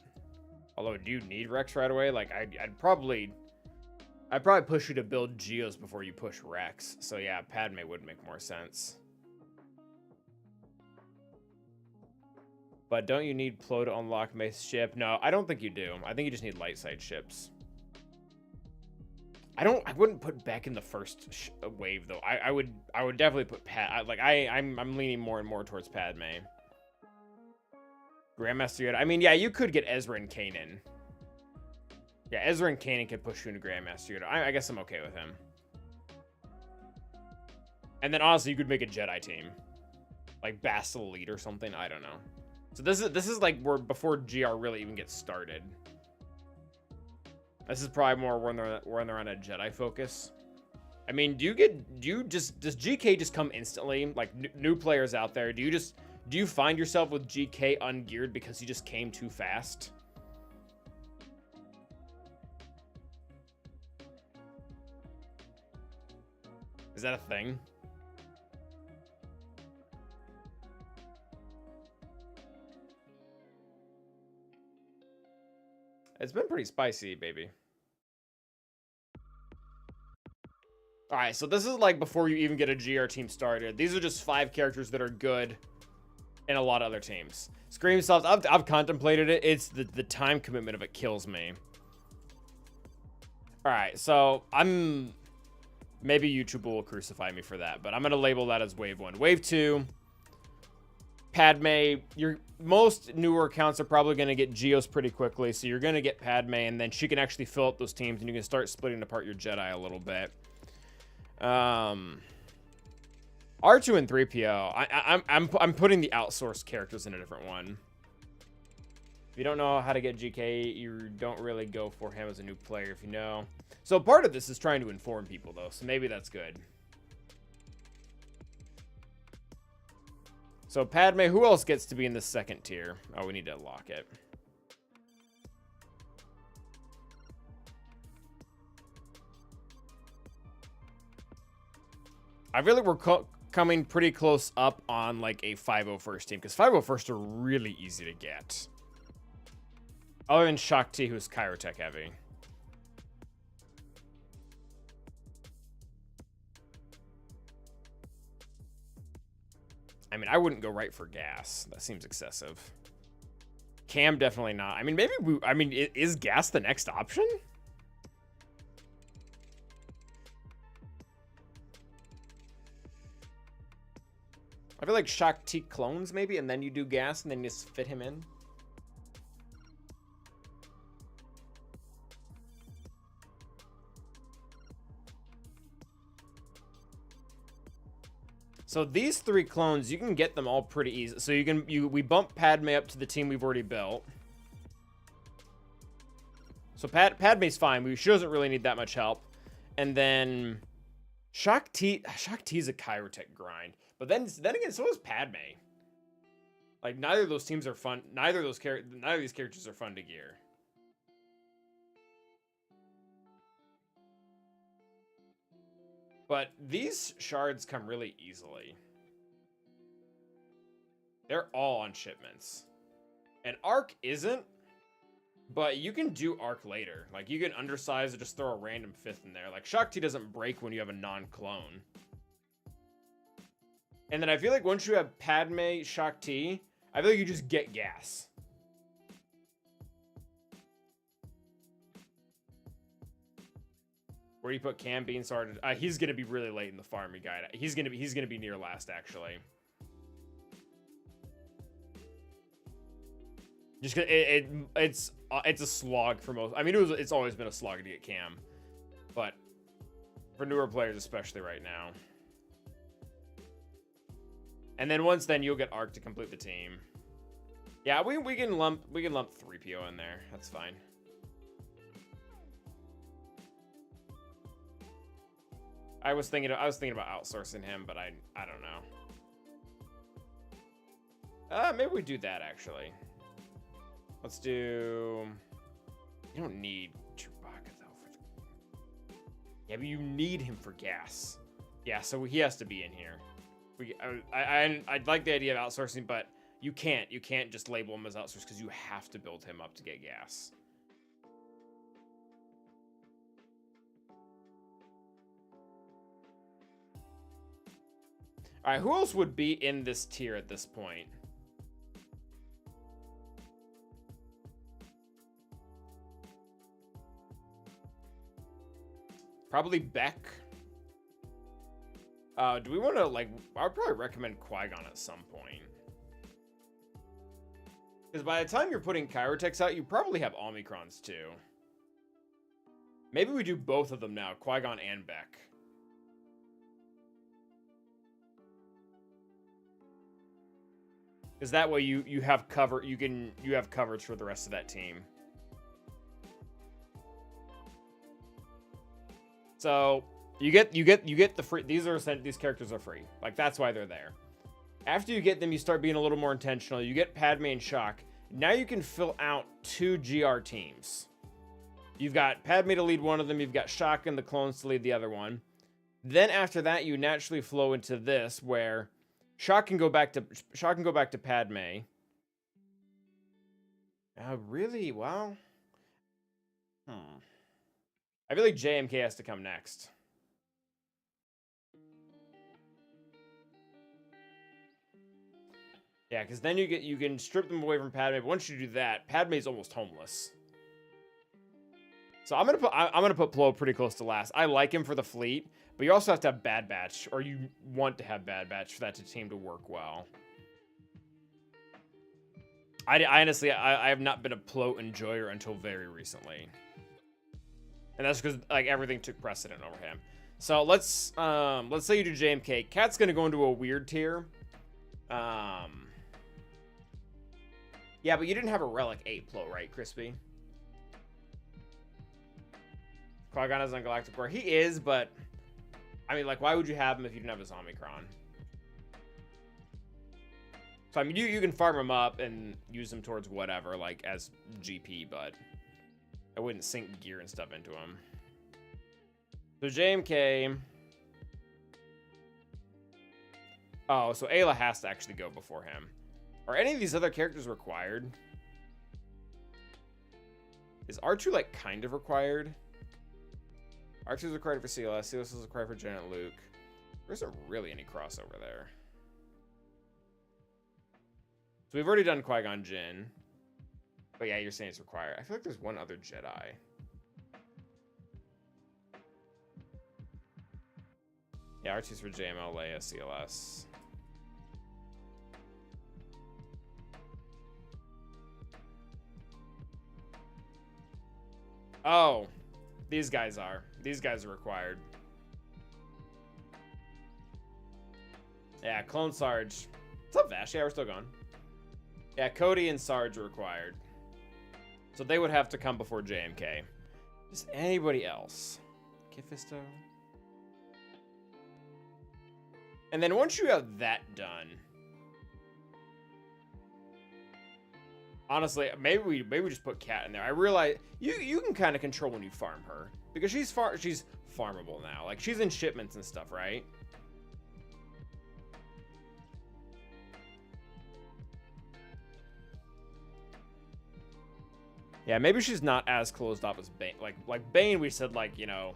Although, do you need Rex right away? Like, I'd probably push you to build Geos before you push Rex. So yeah, Padme would make more sense. But don't you need Plo to unlock Mace's ship? No, I don't think you do. I think you just need light side ships. I wouldn't put Beck in the first wave though. I would definitely put I'm leaning more and more towards Padme. Grandmaster Yoda. I mean, yeah, you could get Ezra and Kanan. Yeah, Ezra and Kanan could push you into Grandmaster Yoda. I guess I'm okay with him. And then honestly, you could make a Jedi team, like Bastille Elite or something. I don't know. So this is like before GR really even gets started. This is probably more when they're on a Jedi focus. I mean, does GK just come instantly? Like new players out there, do you find yourself with GK ungeared because he just came too fast? Is that a thing? It's been pretty spicy, baby. All right, so this is like before you even get a GR team started. These are just 5 characters that are good in a lot of other teams. Screamsoft, I've contemplated it. It's the time commitment of it kills me. All right, so maybe YouTube will crucify me for that, but I'm gonna label that as wave 1. Wave 2. Padme, your most newer accounts are probably going to get Geos pretty quickly, so you're going to get Padme, and then she can actually fill up those teams, and you can start splitting apart your Jedi a little bit. R2 and 3PO, I'm putting the outsourced characters in a different one. If you don't know how to get GK, you don't really go for him as a new player if you know. So part of this is trying to inform people, though, so maybe that's good. So Padme, who else gets to be in the second tier? Oh, we need to lock it. I feel like we're coming pretty close up on like a 501st team, because 501st are really easy to get. Other than Shakti, who's Kyrotech heavy. I mean, I wouldn't go right for gas. That seems excessive. Cam, definitely not. I mean, maybe is gas the next option? I feel like Shakti clones maybe, and then you do gas, and then you just fit him in. So these 3 clones, you can get them all pretty easy. So we bump Padme up to the team we've already built. So Padme's fine. She doesn't really need that much help. And then Shakti's a Kyrotech grind. But then again, so is Padme. Like, neither of those teams are fun. Neither of these characters are fun to gear. But these shards come really easily. They're all on shipments. And Arc isn't, but you can do Arc later. Like, you can undersize and just throw a random 5th in there. Like, Shakti doesn't break when you have a non-clone. And then I feel like once you have Padme, Shakti, I feel like you just get gas. Where do you put Cam being started? He's gonna be really late in the farming guide. He's gonna be near last, actually. Just cause it's a slog for most. I mean, it's always been a slog to get Cam, but for newer players, especially right now. And then once then, you'll get Arc to complete the team. Yeah, we can lump 3PO in there. That's fine. I was thinking about outsourcing him, but I don't know. Maybe we do that actually. Let's do. You don't need Chewbacca though. Yeah, but you need him for gas. Yeah, so he has to be in here. I'd like the idea of outsourcing, but you can't just label him as outsourced because you have to build him up to get gas. All right, who else would be in this tier at this point? Probably Beck. Do we want to, like, I'd probably recommend Qui-Gon at some point. Because by the time you're putting Kyrotechs out, you probably have Omicrons too. Maybe we do both of them now, Qui-Gon and Beck. Because that way you have cover, you have coverage for the rest of that team. So you get the free. These characters are free. Like, that's why they're there. After you get them, you start being a little more intentional. You get Padme and Shock. Now you can fill out 2 GR teams. You've got Padme to lead one of them. You've got Shock and the clones to lead the other one. Then after that, you naturally flow into this where Shock can go back to Padme. Really? Well, I feel like JMK has to come next. Yeah, because then you can strip them away from Padme. But once you do that, Padme's almost homeless. So I'm gonna put Plo pretty close to last. I like him for the fleet, but you also have to have Bad Batch, or you want to have Bad Batch for that team to work well. I honestly have not been a Plo enjoyer until very recently, and that's because like everything took precedent over him. So let's say you do JMK. Cat's gonna go into a weird tier. Yeah, but you didn't have a Relic 8 Plo, right, Crispy? Qui-Gon is on Galactic War. He is, but I mean, like, why would you have him if you didn't have his Omicron? So, I mean, you can farm them up and use them towards whatever, like, as GP, but I wouldn't sink gear and stuff into them. So, JMK. Oh, so Ayla has to actually go before him. Are any of these other characters required? Is R2, like, kind of required? R2 is required for CLS. CLS is required for Janet Luke. There isn't really any crossover there. So we've already done Qui-Gon Jinn. But yeah, you're saying it's required. I feel like there's one other Jedi. Yeah, R2's for JML, Leia, CLS. Oh, these guys are. These guys are required. Yeah, Clone Sarge. What's up, Vash? Yeah, we're still going. Yeah, Cody and Sarge are required. So they would have to come before JMK. Just anybody else? Kifisto? And then once you have that done, honestly, maybe we just put Kat in there. I realize you can kind of control when you farm her because she's farmable now. Like she's in shipments and stuff, right? Yeah, maybe she's not as closed off as Bane. Like Bane, we said, like, you know,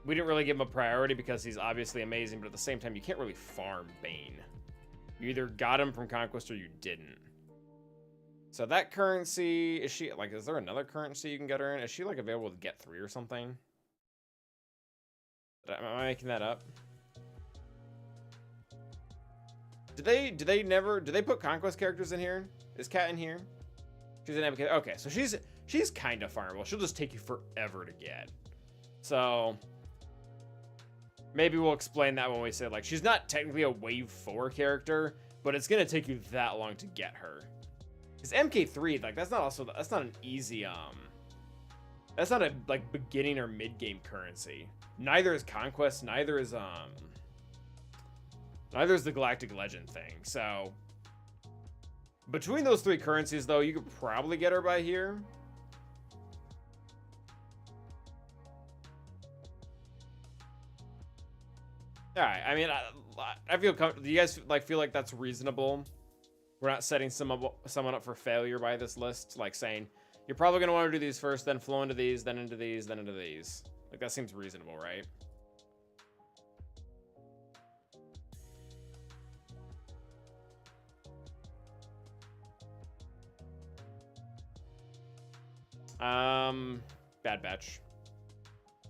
we didn't really give him a priority because he's obviously amazing, but at the same time, you can't really farm Bane. You either got him from Conquest or you didn't. So that currency, is she, like, is there another currency you can get her in? Is she, like, available to get 3 or something? Am I making that up? Did they put Conquest characters in here? Is Kat in here? She's an advocate. Okay, so she's kind of farmable. She'll just take you forever to get. So maybe we'll explain that when we say, like, she's not technically a wave 4 character, but it's gonna take you that long to get her. Because MK3, like, that's not an easy that's not a, like, beginning or mid game currency. Neither is Conquest. Neither is the Galactic Legend thing. So between those 3 currencies, though, you could probably get her by here. All right. I mean, I feel comfortable. Do you guys feel like that's reasonable? We're not setting someone up for failure by this list, like saying you're probably gonna want to do these first, then flow into these, then into these, then into these. Like that seems reasonable, right? Bad Batch.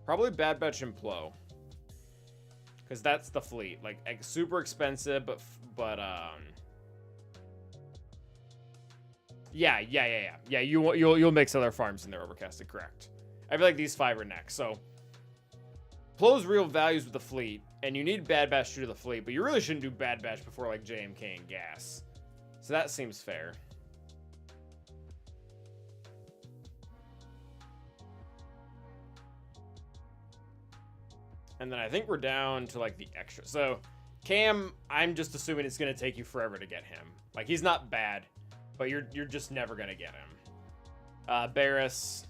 Probably Bad Batch and Plo. Because that's the fleet. Like, super expensive, but yeah, you'll mix other farms in there, Overcasted, correct. I feel like these 5 are next. So Plo's real values with the fleet, and you need Bad Batch to do the fleet, but you really shouldn't do Bad Batch before, like, JMK and Gas. So that seems fair. And then I think we're down to, like, the extra. So Cam, I'm just assuming it's going to take you forever to get him. Like, he's not bad, but you're just never going to get him. Barris,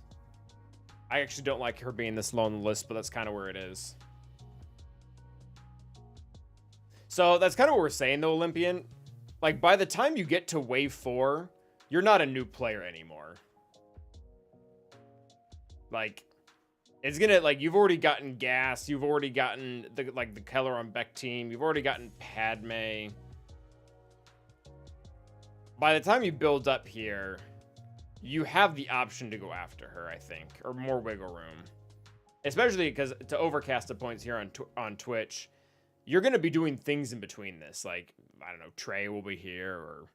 I actually don't like her being this low on the list, but that's kind of where it is. So that's kind of what we're saying, though, Olympian. Like, by the time you get to Wave 4, you're not a new player anymore. Like, it's gonna, like, you've already gotten Gas, you've already gotten the Keller on Beck team, you've already gotten Padme. By the time you build up here, you have the option to go after her, I think, or more wiggle room. Especially because to Overcast the points here on Twitch, you're gonna be doing things in between this. Like, I don't know, Trey will be here, or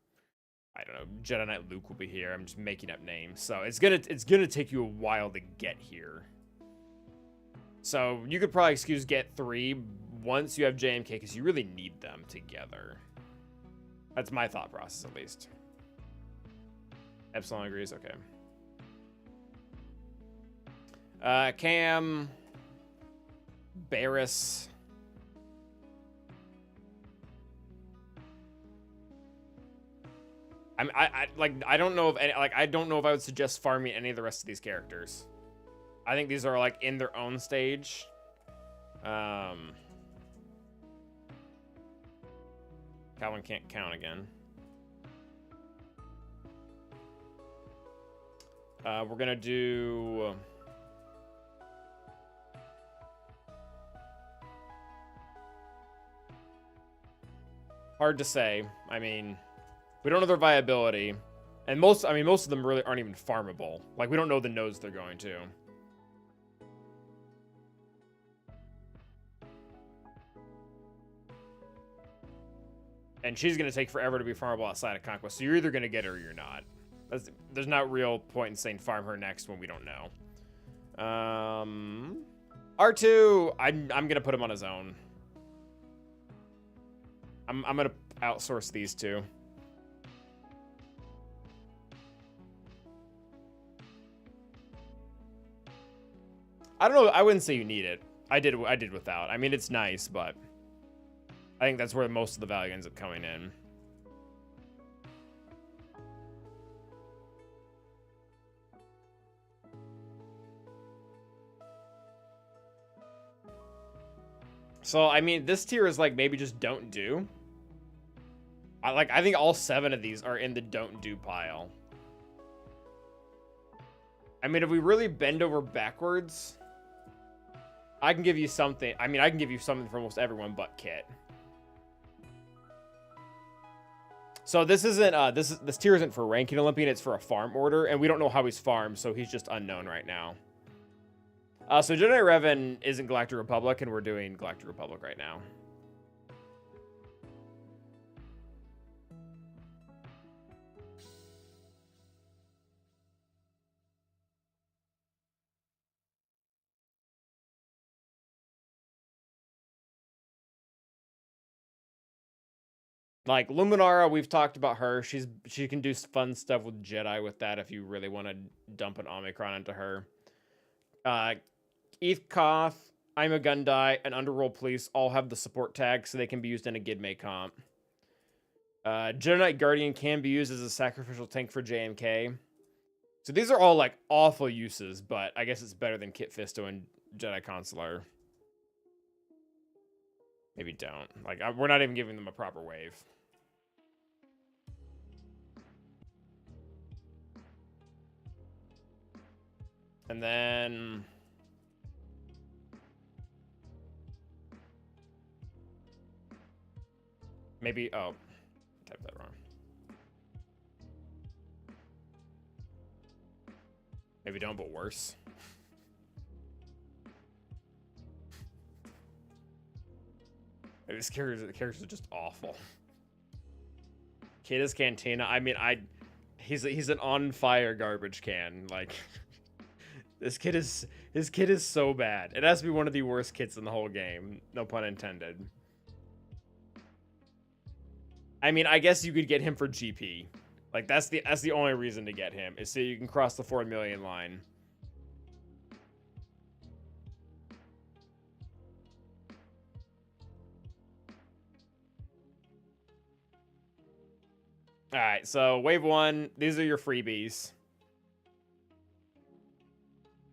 I don't know, Jedi Knight Luke will be here. I'm just making up names. So it's gonna take you a while to get here. So you could probably excuse get 3 once you have JMK because you really need them together. That's my thought process, at least. Epsilon agrees. Okay. Cam, Barris. I don't know if any, like I don't know if I would suggest farming any of the rest of these characters. I think these are like in their own stage. Calvin can't count again. We're gonna do. Hard to say. I mean, we don't know their viability, and most of them really aren't even farmable. Like, we don't know the nodes they're going to. And she's gonna take forever to be farmable outside of Conquest, so you're either gonna get her or you're not. There's not real point in saying farm her next when we don't know. R2, I'm gonna put him on his own. I'm gonna outsource these two. I don't know. I wouldn't say you need it. I did without. I mean, it's nice, but I think that's where most of the value ends up coming in. So, I mean, this tier is like maybe just don't do. I think all 7 of these are in the don't do pile. I mean, if we really bend over backwards, I can give you something. I mean, I can give you something for almost everyone but Kit. So this isn't this tier isn't for ranking Olympian, it's for a farm order, and we don't know how he's farmed, so he's just unknown right now. So Jedi Revan isn't Galactic Republic, and we're doing Galactic Republic right now. Like Luminara, we've talked about her. She can do fun stuff with Jedi with that if you really want to dump an Omicron into her. Eth Koth, I'm a Gundai, and Underworld Police all have the support tag, so they can be used in a Gidme comp. Jedi Knight Guardian can be used as a sacrificial tank for JMK. So these are all like awful uses, but I guess it's better than Kit Fisto and Jedi Consular. Maybe don't. Like, we're not even giving them a proper wave. And then maybe, oh, typed that wrong. Maybe don't, but worse. This characters are just awful. Kid is Cantina. I mean, he's an on fire garbage can. Like, his kid is so bad. It has to be one of the worst kits in the whole game. No pun intended. I mean, I guess you could get him for GP. Like, that's the only reason to get him, is so you can cross the 4 million line. All right, so wave 1, these are your freebies.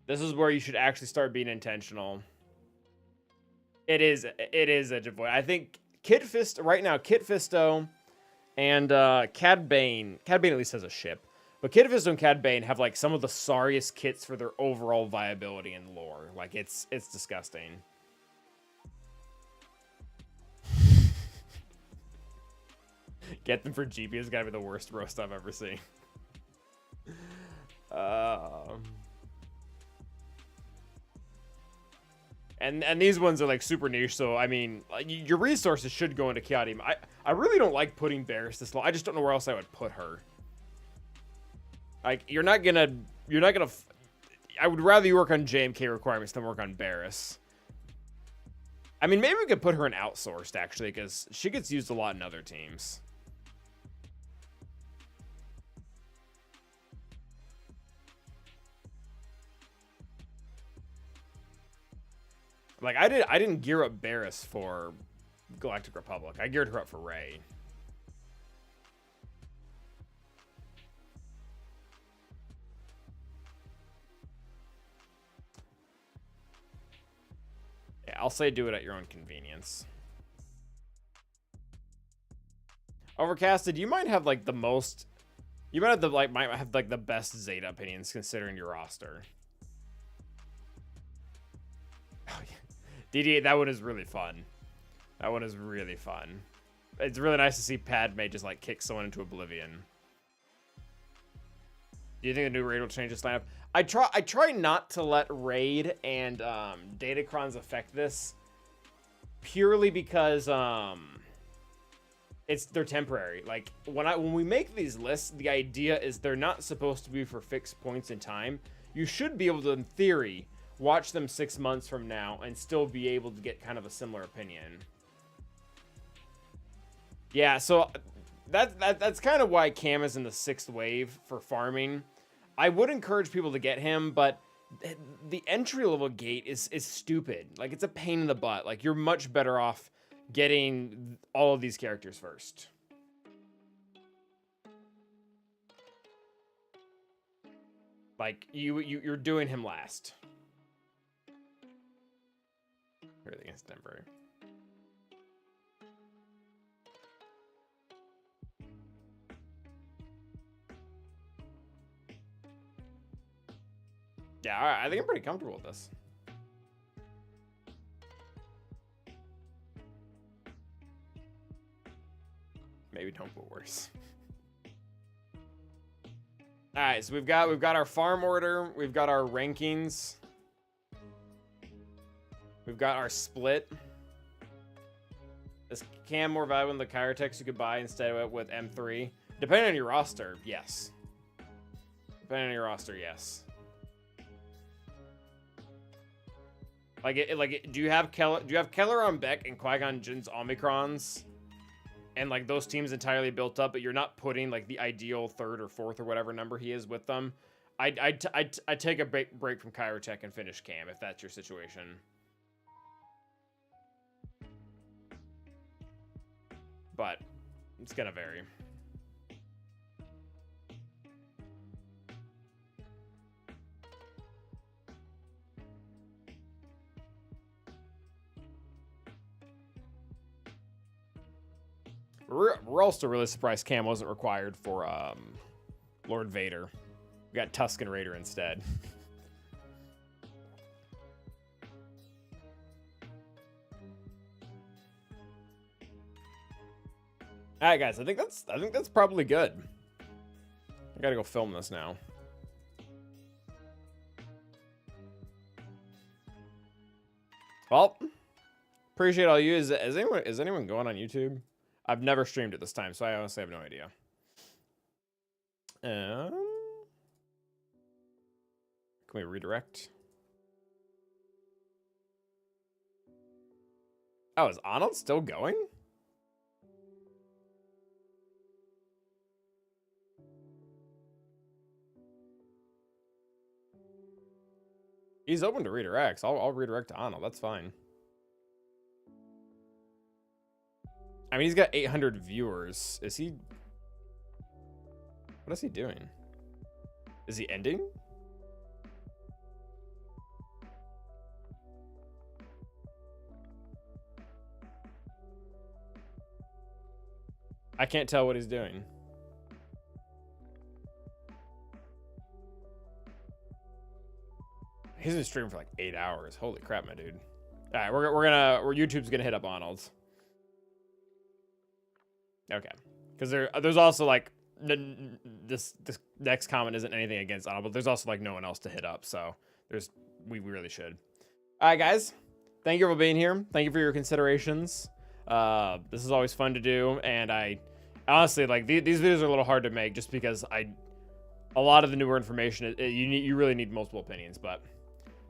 This is where you should actually start being intentional. It is Edge of Void. I think Kit Fisto, right now, Kit Fisto and Cad Bane. Cad Bane at least has a ship. But Kit Fisto and Cad Bane have like some of the sorriest kits for their overall viability and lore. Like, it's disgusting. Get them for GP has got to be the worst roast I've ever seen. And these ones are like super niche, so I mean, your resources should go into Kiadim. I really don't like putting Barris this low. I just don't know where else I would put her. Like, you're not gonna. I would rather you work on JMK requirements than work on Barris. I mean, maybe we could put her in outsourced actually, because she gets used a lot in other teams. Like, I didn't gear up Barris for Galactic Republic. I geared her up for Rey. I'll say do it at your own convenience. Overcasted, you might have like the most. You might have the best Zeta opinions considering your roster. Oh yeah, DD8. That one is really fun. That one is really fun. It's really nice to see Padme just like kick someone into oblivion. Do you think the new raid will change this lineup? I try not to let raid and Datacrons affect this, purely because they're temporary. Like when we make these lists, the idea is they're not supposed to be for fixed points in time. You should be able to, in theory, watch them 6 months from now and still be able to get kind of a similar opinion. Yeah, so that's kind of why Cam is in the 6th wave for farming. I would encourage people to get him, but the entry level gate is stupid. Like, it's a pain in the butt. Like, you're much better off getting all of these characters first. Like, you're doing him last. Everything is temporary. Yeah, all right, I think I'm pretty comfortable with this. Maybe don't put worse. All right, so we've got our farm order, we've got our rankings, we've got our split. Is Cam more valuable than the Kyrotex you could buy instead of with M3? Depending on your roster, yes. Depending on your roster, yes. Do you have Keller on Beck and Qui-Gon Jinn's Omicrons, and like those teams entirely built up, but you're not putting like the ideal 3rd or 4th or whatever number he is with them? I'd take a break from Kyrotech and finish Cam if that's your situation. But it's gonna vary. We're also really surprised Cam wasn't required for Lord Vader. We got Tusken Raider instead. All right, guys. I think that's probably good. I gotta go film this now. Well, appreciate all you. Is anyone going on YouTube? I've never streamed it this time, so I honestly have no idea. Can we redirect? Oh, is Arnold still going? He's open to redirects. I'll redirect to Arnold. That's fine. I mean, he's got 800 viewers. Is he... What is he doing? Is he ending? I can't tell what he's doing. He's been streaming for like 8 hours. Holy crap, my dude. All right, YouTube's gonna hit up Arnold's. Okay, because there's also like this next comment isn't anything against Arnold, but there's also like no one else to hit up, so we really should. All right, guys, thank you for being here. Thank you for your considerations. This is always fun to do, and I honestly like these videos are a little hard to make just because a lot of the newer information you really need multiple opinions. But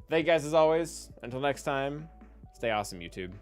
thank you guys as always. Until next time, stay awesome, YouTube.